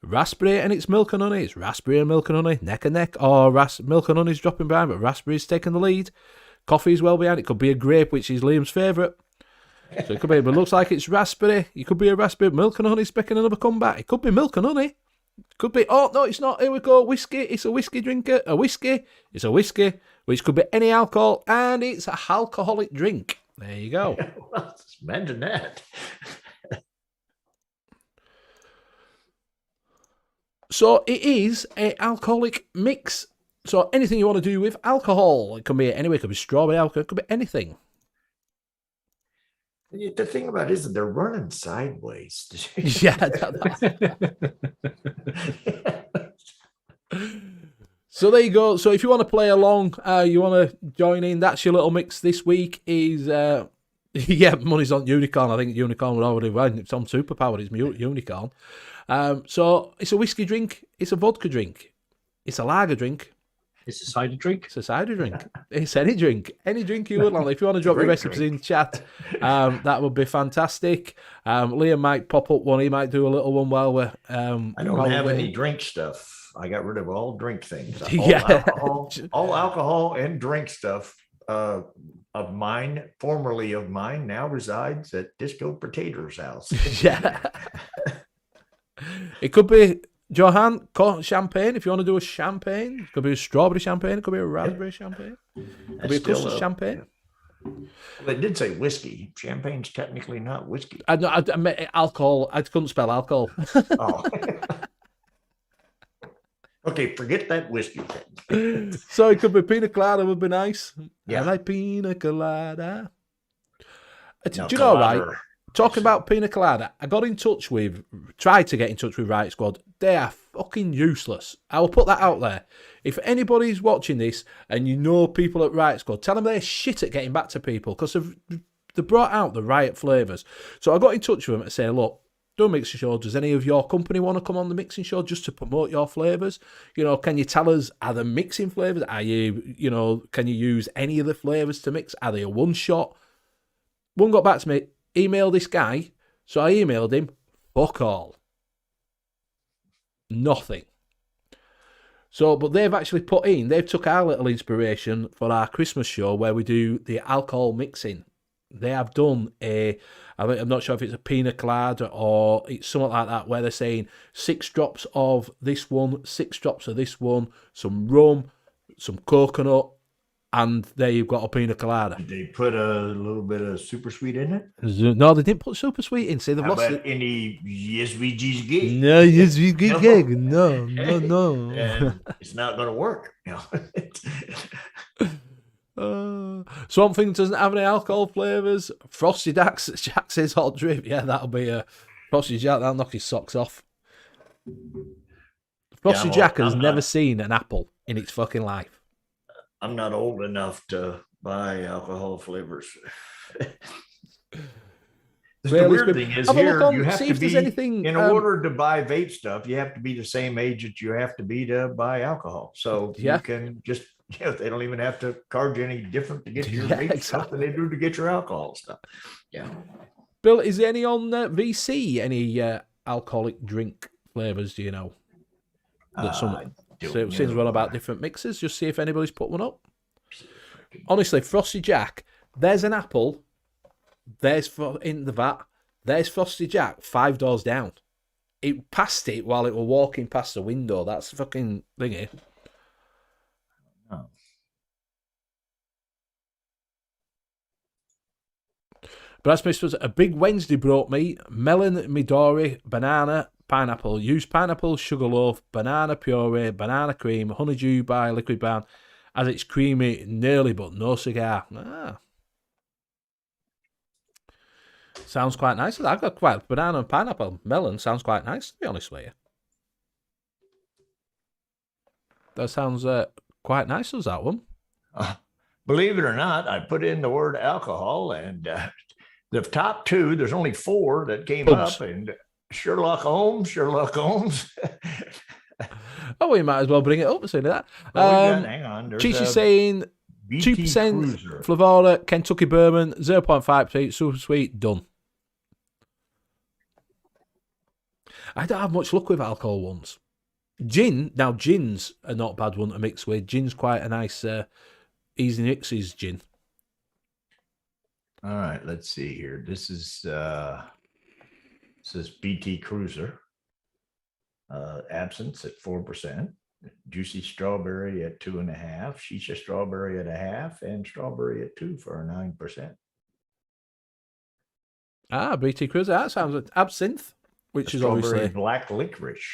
Speaker 1: Raspberry and it's milk and honey. It's raspberry and milk and honey, neck and neck. Or milk and honey's dropping behind, but raspberry's taking the lead. Coffee's well behind. It could be a grape, which is Liam's favourite. So it could be, but it looks like it's raspberry. It could be a raspberry. Milk and honey's making another comeback. It could be milk and honey. It could be, oh, no, it's not. Here we go. Whiskey. It's a whiskey drinker. A whiskey. It's a whiskey, which could be any alcohol, and it's a alcoholic drink. There you go.
Speaker 2: Well, imagine that.
Speaker 1: So it is an alcoholic mix. So anything you want to do with alcohol, it can be anyway. It could be strawberry alcohol. It could be anything.
Speaker 2: The thing about it is that they're running sideways.
Speaker 1: Yeah. So there you go. So if you want to play along, you want to join in, that's your little mix this week is, yeah, money's on Unicorn. I think Unicorn would already win. It's on Superpower. It's Unicorn. So it's a whiskey drink. It's a vodka drink. It's a lager drink.
Speaker 3: It's a cider drink.
Speaker 1: It's a cider drink. It's any drink. Any drink you would like. If you want to drop your recipes in chat, that would be fantastic. Liam might pop up one. He might do a little one while we're...
Speaker 2: I don't have any drink stuff. I got rid of all drink things.
Speaker 1: Yeah.
Speaker 2: All alcohol and drink stuff of mine, formerly of mine, now resides at Disco Potato's house.
Speaker 1: Yeah. It could be... Johan, champagne, if you want to do a champagne. It could be a strawberry champagne. It could be a raspberry champagne. It could be a custard champagne.
Speaker 2: Well, they did say whiskey. Champagne's technically not whiskey.
Speaker 1: I meant alcohol. I couldn't spell alcohol.
Speaker 2: Oh. Okay, forget that whiskey thing.
Speaker 1: So it could be pina colada would be nice.
Speaker 2: Yeah.
Speaker 1: I like pina colada.
Speaker 2: No,
Speaker 1: do you know,
Speaker 2: colada.
Speaker 1: right? Talking about pina colada, I tried to get in touch with Riot Squad. They are fucking useless. I will put that out there. If anybody's watching this and you know people at Riot Squad, tell them they're shit at getting back to people because they brought out the Riot flavours. So I got in touch with them and say, look, do a mixing show. Does any of your company want to come on the mixing show just to promote your flavours? You know, can you tell us, are they mixing flavours? Are you, can you use any of the flavours to mix? Are they a one shot? One got back to me. Email this guy. So I emailed him. Fuck all. Nothing. So, but they've actually they've took our little inspiration for our Christmas show where we do the alcohol mixing. They have done I'm not sure if it's a pina colada or it's something like that, where they're saying 6 drops of this one, 6 drops of this one, some rum, some coconut, and there you've got a pina colada.
Speaker 2: Did they put a little bit of super sweet in it?
Speaker 1: No, they didn't put super sweet in. See, they've
Speaker 2: How
Speaker 1: lost
Speaker 2: about
Speaker 1: it.
Speaker 2: any SVG's gig?
Speaker 1: No, yes, we good
Speaker 2: No.
Speaker 1: gig. No.
Speaker 2: And it's not going to work.
Speaker 1: Swamp Thing doesn't have any alcohol flavours. Frosty Jack's his hot drip. Yeah, that'll be a Frosty Jack. That'll knock his socks off. Frosty Jack has never seen an apple in its fucking life.
Speaker 2: I'm not old enough to buy alcohol flavors. The weird thing is here, you have to be, in order to buy vape stuff, you have to be the same age that you have to be to buy alcohol. So you can just, they don't even have to charge you any different to get your vape stuff than they do to get your alcohol stuff. Yeah.
Speaker 1: Bill, is there any on VC, any alcoholic drink flavors, do you know? That seems well about different mixes. Just see if anybody's put one up. Honestly, Frosty Jack, there's an apple. There's in the vat. There's Frosty Jack 5 doors down. It passed it while it were walking past the window. That's fucking thingy.
Speaker 2: Oh.
Speaker 1: But that's a big Wednesday brought me melon, Midori, banana, pineapple, used pineapple, sugarloaf, banana puree, banana cream, honeydew by Liquid Barn, as it's creamy, nearly but no cigar. Sounds quite nice. I've got quite banana and pineapple. Melon sounds quite nice, to be honest with you. That sounds quite nice, does that one?
Speaker 2: Believe it or not, I put in the word alcohol, and the top 2, there's only 4 that came up, and Sherlock Holmes.
Speaker 1: Oh, we might as well bring it up as soon as that.
Speaker 2: Hang on.
Speaker 1: She's saying 2% Flavora, Kentucky Bourbon, 0.5% super sweet, done. I don't have much luck with alcohol ones. Gin, now gin's a not bad one to mix with. Gin's quite a nice easy mixes gin.
Speaker 2: All right, let's see here. This is BT Cruiser. Absinthe at 4%. Juicy strawberry at 2.5%, shisha strawberry at 0.5%, and strawberry at 2% for 9%.
Speaker 1: BT Cruiser. That sounds like absinthe, which is obviously
Speaker 2: black licorice.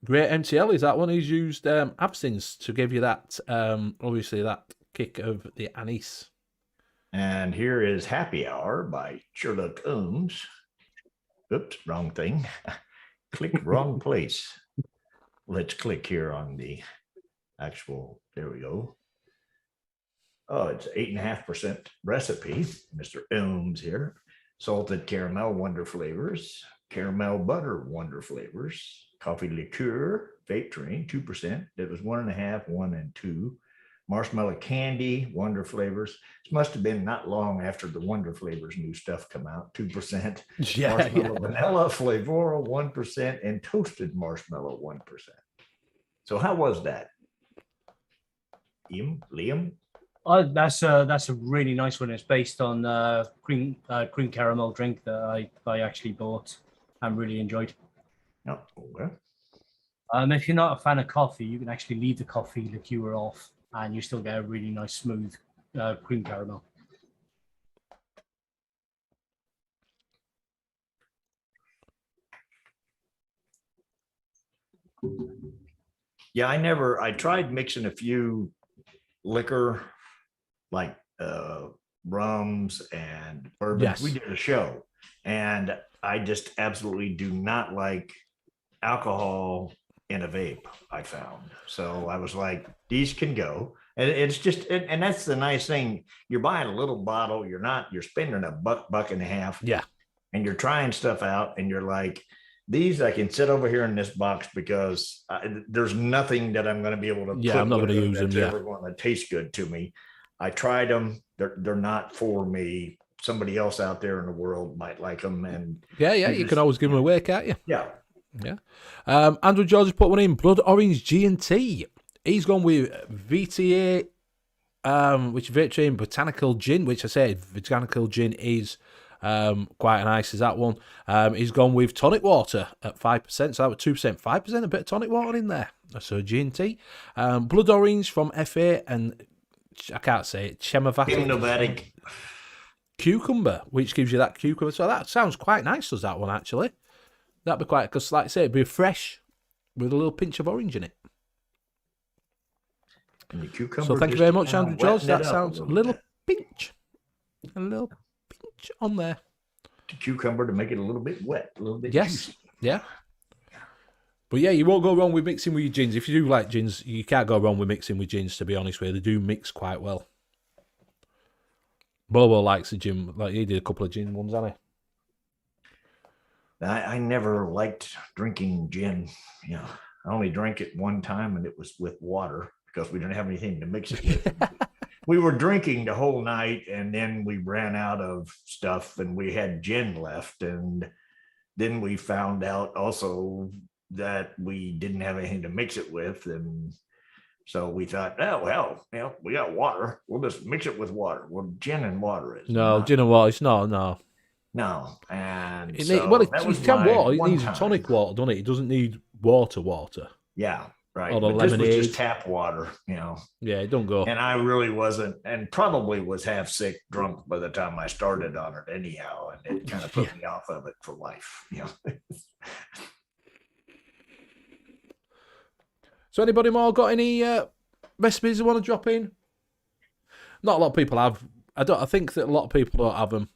Speaker 1: Great MTL is that one. He's used absinthe to give you that, obviously that kick of the anise.
Speaker 2: And here is Happy Hour by Sherlock Holmes. Oops, wrong thing. Click wrong place. Let's click here on the actual, there we go. Oh, it's 8.5% recipe. Mr. Holmes here. Salted caramel wonder flavors, caramel butter wonder flavors, coffee liqueur, vape train, 2%. That was 1.5%, 1 and 2. Marshmallow candy, wonder flavors. This must have been not long after the wonder flavors new stuff come out, 2%. Marshmallow vanilla flavor, 1%, and toasted marshmallow, 1%. So how was that? Liam?
Speaker 3: That's a really nice one. It's based on cream caramel drink that I actually bought and really enjoyed.
Speaker 2: Oh, okay.
Speaker 3: If you're not a fan of coffee, you can actually leave the coffee liqueur off, and you still get a really nice smooth cream caramel.
Speaker 2: Yeah, I tried mixing a few liquor like rums and bourbons.
Speaker 1: Yes.
Speaker 2: We did a show, and I just absolutely do not like alcohol in a vape, I found. So I was like, these can go. And it's just, and that's the nice thing. You're buying a little bottle. You're spending $1.50.
Speaker 1: Yeah.
Speaker 2: And you're trying stuff out, and you're like, these I can sit over here in this box because there's nothing that I'm going to be able to.
Speaker 1: Yeah, I'm not going to use them. Yeah,
Speaker 2: ever going to taste good to me. I tried them. They're not for me. Somebody else out there in the world might like them. And
Speaker 1: you can always give them away, can't you?
Speaker 2: Yeah.
Speaker 1: Andrew George has put one in. Blood Orange G&T. He's gone with VTA, which is Victory Botanical Gin, which I said Botanical Gin is Quite nice is that one. He's gone with tonic water at 5%, so that was 2%, 5%, a bit of tonic water in there. So G&T. Blood orange from FA, and I can't say it,
Speaker 2: Chemnovatic.
Speaker 1: cucumber, which gives you that cucumber. So that sounds quite nice, does that one, actually? That'd be quite, because like I say, it'd be fresh with a little pinch of orange in it.
Speaker 2: And the cucumber
Speaker 1: So thank you very much, Andrew George. That sounds a little pinch on there.
Speaker 2: The cucumber to make it a little bit wet, a little bit
Speaker 1: Yes,
Speaker 2: juicy.
Speaker 1: yeah. But yeah, you won't go wrong with mixing with your gins. If you do like gins, you can't go wrong with mixing with gins, to be honest with you. They do mix quite well. Bobo likes the gin. Like, he did a couple of gin ones, hasn't he?
Speaker 2: I never liked drinking gin. You know, I only drank it one time, and it was with water because we didn't have anything to mix it with. We were drinking the whole night, and then we ran out of stuff, and we had gin left. And then we found out also that we didn't have anything to mix it with. And so we thought, oh, well, you know, we got water. We'll just mix it with water. Well, gin and water is
Speaker 1: No, gin and water, it's not, no.
Speaker 2: No. And
Speaker 1: It
Speaker 2: so
Speaker 1: well,
Speaker 2: that was
Speaker 1: it can
Speaker 2: my
Speaker 1: water. It
Speaker 2: one
Speaker 1: needs
Speaker 2: time.
Speaker 1: tonic water, doesn't it? It doesn't need water.
Speaker 2: Yeah, right.
Speaker 1: Or the
Speaker 2: But this was
Speaker 1: lemonade.
Speaker 2: just tap water, you know.
Speaker 1: Yeah, it don't go.
Speaker 2: And I really wasn't, and probably was half sick, drunk by the time I started on it anyhow. And it kind of put me off of it for life, you know.
Speaker 1: So anybody more got any recipes they want to drop in? Not a lot of people have. I think that a lot of people don't have them.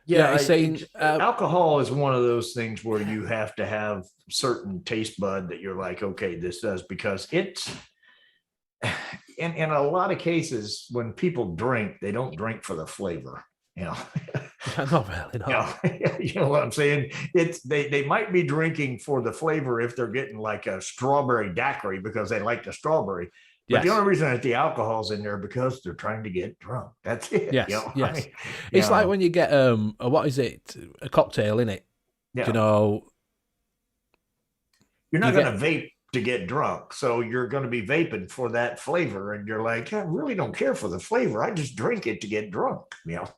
Speaker 1: Yeah, he's saying
Speaker 2: alcohol is one of those things where you have to have certain taste bud that you're like, okay, this does, because it's in a lot of cases when people drink, they don't drink for the flavor, you know.
Speaker 1: Not really, no.
Speaker 2: You know what I'm saying? It's they might be drinking for the flavor if they're getting like a strawberry daiquiri because they like the strawberry. But the only reason that the alcohol's in there because they're trying to get drunk. That's it.
Speaker 1: Yes,
Speaker 2: you know?
Speaker 1: yes.
Speaker 2: I mean,
Speaker 1: It's like when you get what is it? A cocktail, in it.
Speaker 2: yeah.
Speaker 1: You know,
Speaker 2: You're not going to vape to get drunk. So you're going to be vaping for that flavor. And you're like, I really don't care for the flavor. I just drink it to get drunk. You know?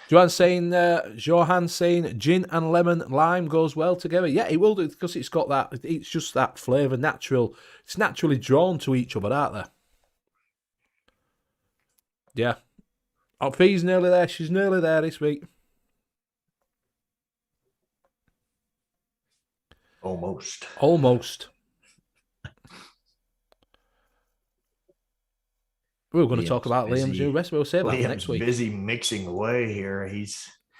Speaker 1: Johan's saying gin and lemon lime goes well together. Yeah, it will do because it's got that. It's just that flavour, natural. It's naturally drawn to each other, aren't they? Yeah. Oh, Fee's nearly there. She's nearly there this week.
Speaker 2: Almost.
Speaker 1: We were going to talk about Liam's new recipe. We'll save that for
Speaker 2: Liam's
Speaker 1: next week.
Speaker 2: busy mixing away here. He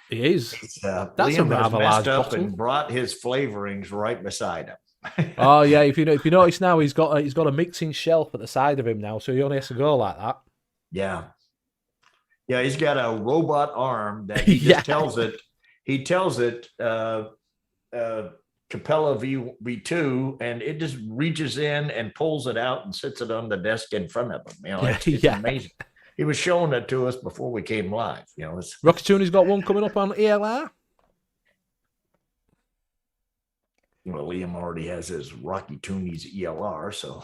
Speaker 2: is.
Speaker 1: That's
Speaker 2: Liam
Speaker 1: a rather large bottle.
Speaker 2: And brought his flavorings right beside him.
Speaker 1: Oh yeah, if you notice now, he's got a mixing shelf at the side of him now, so he only has to go like that.
Speaker 2: Yeah. Yeah, he's got a robot arm that he just tells it. He tells it Capella V2, and it just reaches in and pulls it out and sits it on the desk in front of him. You know, it's amazing. He was showing it to us before we came live. You know,
Speaker 1: Rocky Tooney's got one coming up on ELR.
Speaker 2: Well, Liam already has his Rocky Tooney's ELR, so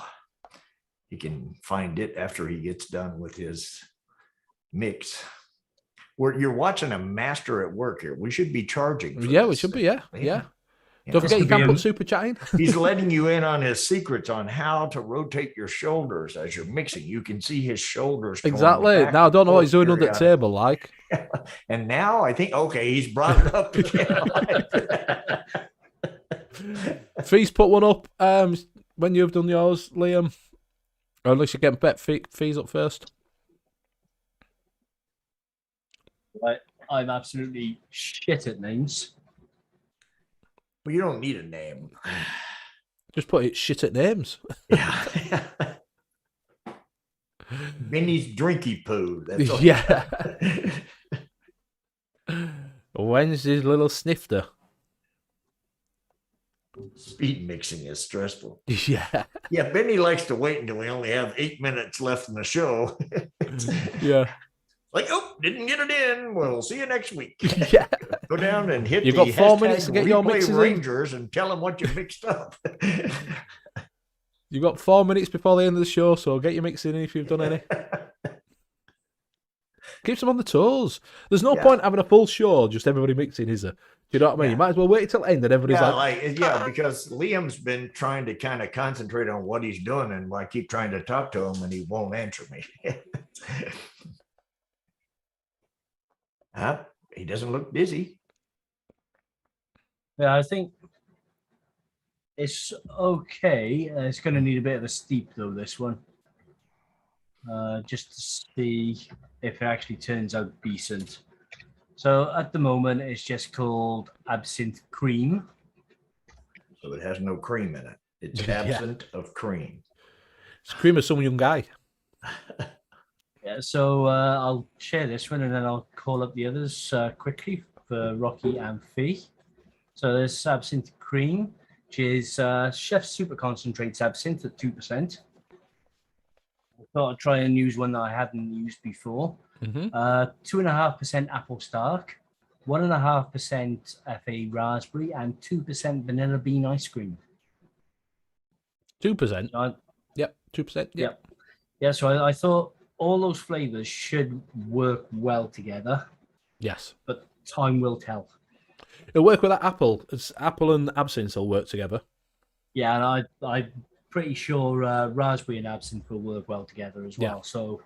Speaker 2: he can find it after he gets done with his mix. You're watching a master at work here. We should be charging.
Speaker 1: We should be. Yeah. Don't forget you can put super chat in.
Speaker 2: He's letting you in on his secrets on how to rotate your shoulders as you're mixing. You can see his shoulders.
Speaker 1: Exactly. Now I don't know what he's doing under the table, like.
Speaker 2: And now I think, okay, he's brought it up again.
Speaker 1: Fees put one up when you've done yours, Liam. Or unless you're getting bet fees up first.
Speaker 3: Right. I'm absolutely shit at names.
Speaker 2: Well, you don't need a name.
Speaker 1: Just put it shit at names.
Speaker 2: Yeah. Benny's drinky poo. That's all.
Speaker 1: Yeah. When's his little snifter?
Speaker 2: Speed mixing is stressful.
Speaker 1: Yeah.
Speaker 2: Yeah, Benny likes to wait until we only have 8 minutes left in the show.
Speaker 1: Yeah.
Speaker 2: Like, oh, didn't get it in. We'll see you next week.
Speaker 1: Yeah.
Speaker 2: Go down and hit
Speaker 1: You've got 4 minutes to get your
Speaker 2: Replay
Speaker 1: mixes
Speaker 2: Rangers and tell them what you mixed up.
Speaker 1: You've got 4 minutes before the end of the show, so get your mix in if you've done any. Keeps them on the toes. There's no
Speaker 2: Yeah.
Speaker 1: point having a full show, just everybody mixing, is there? Do you know what I mean?
Speaker 2: Yeah.
Speaker 1: You might as well wait till the end and everybody's
Speaker 2: Because Liam's been trying to kind of concentrate on what he's doing, and I keep trying to talk to him, and he won't answer me. He doesn't look dizzy.
Speaker 3: Yeah, I think it's okay. It's going to need a bit of a steep though, this one. Just to see if it actually turns out decent. So at the moment, it's just called Absinthe Cream.
Speaker 2: So it has no cream in it. It's absent of cream.
Speaker 1: It's cream of some young guy.
Speaker 3: Yeah, so I'll share this one and then I'll call up the others quickly for Rocky and Fee. So there's Absinthe Cream, which is Chef's Super Concentrates Absinthe at 2%. I thought I'd try and use one that I hadn't used before. 2.5% apple stark, 1.5% FA raspberry, and 2% vanilla bean ice cream.
Speaker 1: 2%. Yep, 2%. Yep.
Speaker 3: Yeah, so I thought all those flavors should work well together.
Speaker 1: Yes.
Speaker 3: But time will tell.
Speaker 1: It'll work with that apple. It's apple and absinthe will work together.
Speaker 3: Yeah, and I'm pretty sure raspberry and absinthe will work well together as well.
Speaker 1: Yeah.
Speaker 3: So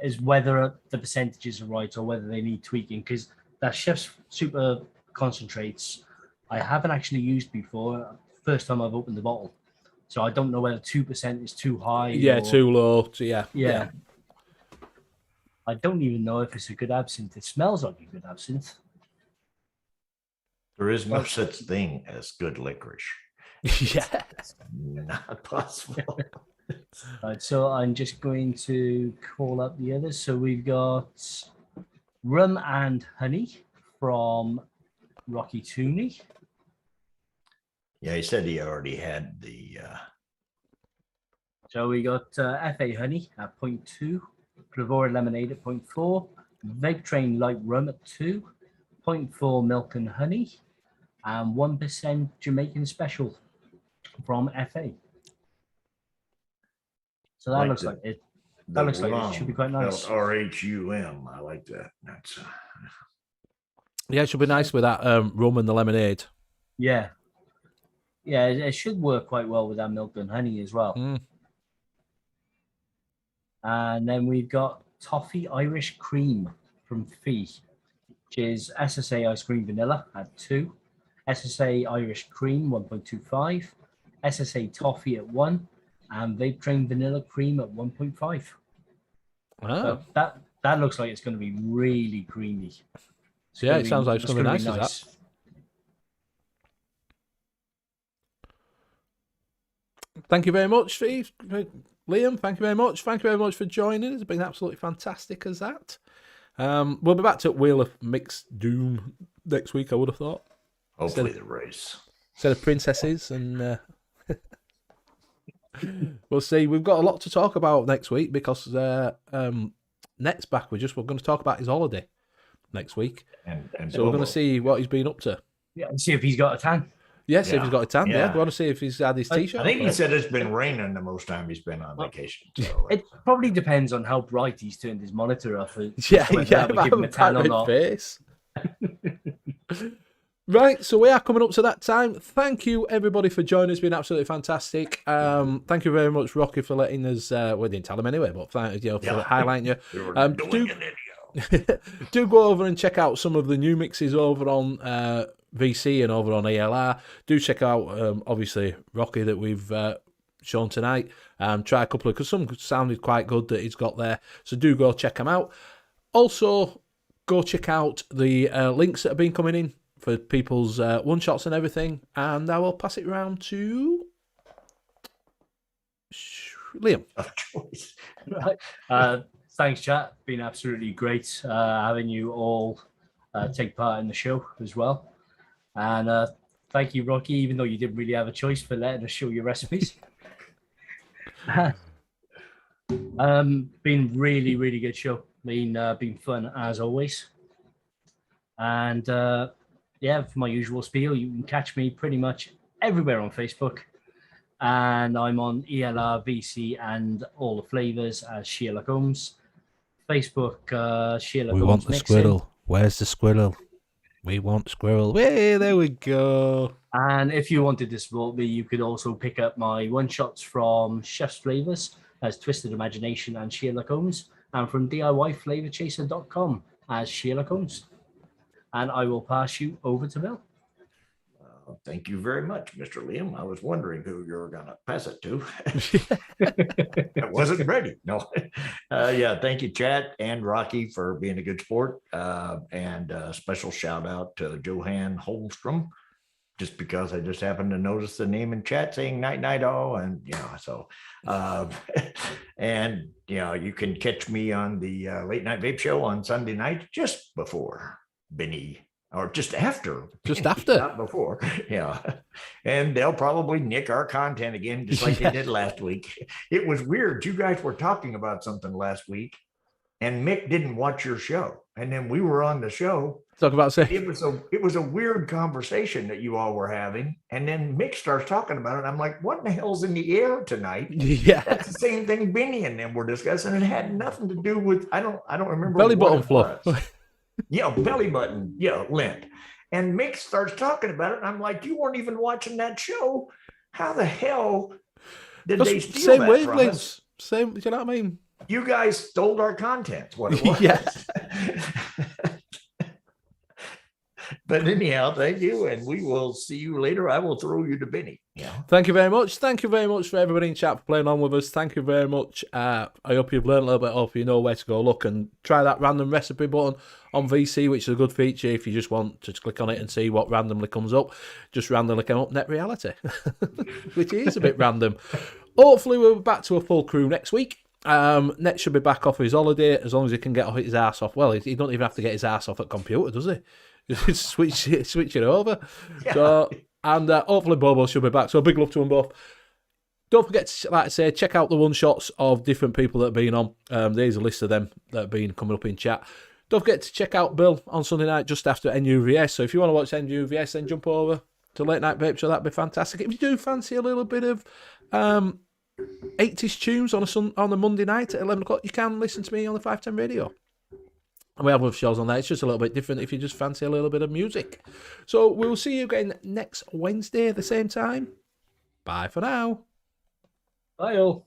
Speaker 3: is whether the percentages are right or whether they need tweaking, because that Chef's Super Concentrates I haven't actually used before. First time I've opened the bottle. So I don't know whether 2% is too high.
Speaker 1: Yeah,
Speaker 3: or...
Speaker 1: too low.
Speaker 3: Yeah. I don't even know if it's a good absinthe. It smells like a good absinthe.
Speaker 2: There is no such thing as good licorice.
Speaker 1: Yeah.
Speaker 2: It's not possible.
Speaker 3: Right, so I'm just going to call up the others. So we've got Rum and Honey from Rocky Tooney.
Speaker 2: Yeah, he said he already had the...
Speaker 3: So we got FA Honey at 0.2, Bravura Lemonade at 0.4, Vape Train Light Rum at 2, 0.4 Milk and Honey, and 1% Jamaican Special from FA. So that looks like it. That looks like it should be quite nice.
Speaker 2: RHUM. I like that. That's
Speaker 1: Yeah, it should be nice with that rum and the lemonade.
Speaker 3: Yeah. Yeah, it should work quite well with that milk and honey as well. And then we've got Toffee Irish Cream from Fee, which is SSA Ice Cream Vanilla at 2, SSA Irish Cream 1.25, SSA Toffee at 1, and Vape Train Vanilla Cream at 1.5. So that looks like it's going to be really creamy.
Speaker 1: It sounds like it's going to be nice. Thank you very much, Steve. Liam, thank you very much. Thank you very much for joining. It's been absolutely fantastic as that. We'll be back to Wheel of Mixed Doom next week, I would have thought.
Speaker 2: Hopefully the race.
Speaker 1: Instead of princesses and... We'll see. We've got a lot to talk about next week because Net's back. We're going to talk about his holiday next week.
Speaker 2: And
Speaker 1: so we're going to see what he's been up to.
Speaker 3: Yeah, and see if he's got a tan.
Speaker 1: Yes, if he's got a tan. Yeah, we want to see if he's had his t-shirt.
Speaker 2: I think he said it's been raining the most time he's been on vacation. So
Speaker 3: it probably depends on how bright he's turned his monitor off.
Speaker 1: Yeah, give him a tan or not. Face. Right, so we are coming up to that time. Thank you, everybody, for joining us. It's been absolutely fantastic. Thank you very much, Rocky, for letting us... we didn't tell him anyway, but thank you for highlighting you. Do go over and check out some of the new mixes over on VC and over on ALR. Do check out, obviously, Rocky that we've shown tonight. Try a couple of... because some sounded quite good that he's got there. So do go check them out. Also, go check out the links that have been coming in for people's one-shots and everything. And I will pass it around to Liam.
Speaker 3: Right. Thanks, chat. Been absolutely great having you all take part in the show as well. And thank you, Rocky, even though you didn't really have a choice for letting us show your recipes. Been really, really good show. Been fun as always. And yeah, for my usual spiel, you can catch me pretty much everywhere on Facebook. And I'm on ELR, VC, and all the flavors as Sheila Combs. Facebook, Sheila
Speaker 1: We
Speaker 3: Gomes
Speaker 1: want the
Speaker 3: Mixing.
Speaker 1: squirrel. Where's the squirrel? We want squirrel. Hey, there we go.
Speaker 3: And if you wanted to support me, you could also pick up my one-shots from Chef's Flavors as Twisted Imagination and Sheila Combs, and from DIYFlavorchaser.com as Sheila Combs. And I will pass you over to Bill.
Speaker 2: Thank you very much, Mr. Liam. I was wondering who you were going to pass it to. I wasn't ready. No. Yeah, thank you, Chat and Rocky, for being a good sport. And a special shout out to Johan Holmstrom, just because I just happened to notice the name in chat saying night night all. And so and you can catch me on the Late Night Vape Show on Sunday night, just before Benny, or just after.
Speaker 1: Not
Speaker 2: before. And they'll probably nick our content again, just like they did last week. It was weird. You guys were talking about something last week and Mick didn't watch your show. And then we were on the show.
Speaker 1: Talk about saying
Speaker 2: it was a weird conversation that you all were having. And then Mick starts talking about it. I'm like, what in the hell's in the air tonight?
Speaker 1: Yeah.
Speaker 2: That's the same thing Benny and them were discussing. It had nothing to do with, I don't remember.
Speaker 1: Belly button fluff.
Speaker 2: Belly button. Lint. And Mick starts talking about it. And I'm like, you weren't even watching that show. How the hell did they steal
Speaker 1: same
Speaker 2: that
Speaker 1: wavelengths?
Speaker 2: from us?
Speaker 1: Same, you know what I mean?
Speaker 2: You guys stole our content. What it was.
Speaker 1: Yes.
Speaker 2: But anyhow, thank you. And we will see you later. I will throw you to Benny.
Speaker 1: Thank you very much. Thank you very much for everybody in chat for playing on with us. Thank you very much. I hope you've learned a little bit. I hope you know where to go look and try that random recipe button on VC, which is a good feature if you just want to click on it and see what randomly comes up. Just randomly come up Net Reality, which is a bit random. Hopefully we'll be back to a full crew next week. Net should be back off his holiday as long as he can get his ass off. Well, he don't even have to get his ass off at computer, does he? Just switch it over. Yeah. So, and hopefully Bobo should be back. So big love to them both. Don't forget to, like I say, check out the one-shots of different people that have been on. There's a list of them that have been coming up in chat. Don't forget to check out Bill on Sunday night just after NUVS. So if you want to watch NUVS, then jump over to Late Night Vape Show. That'd be fantastic. If you do fancy a little bit of 80s tunes on a Monday night at 11 o'clock, you can listen to me on the 510 radio. And we have other shows on there. It's just a little bit different if you just fancy a little bit of music. So we'll see you again next Wednesday at the same time. Bye for now.
Speaker 3: Bye all.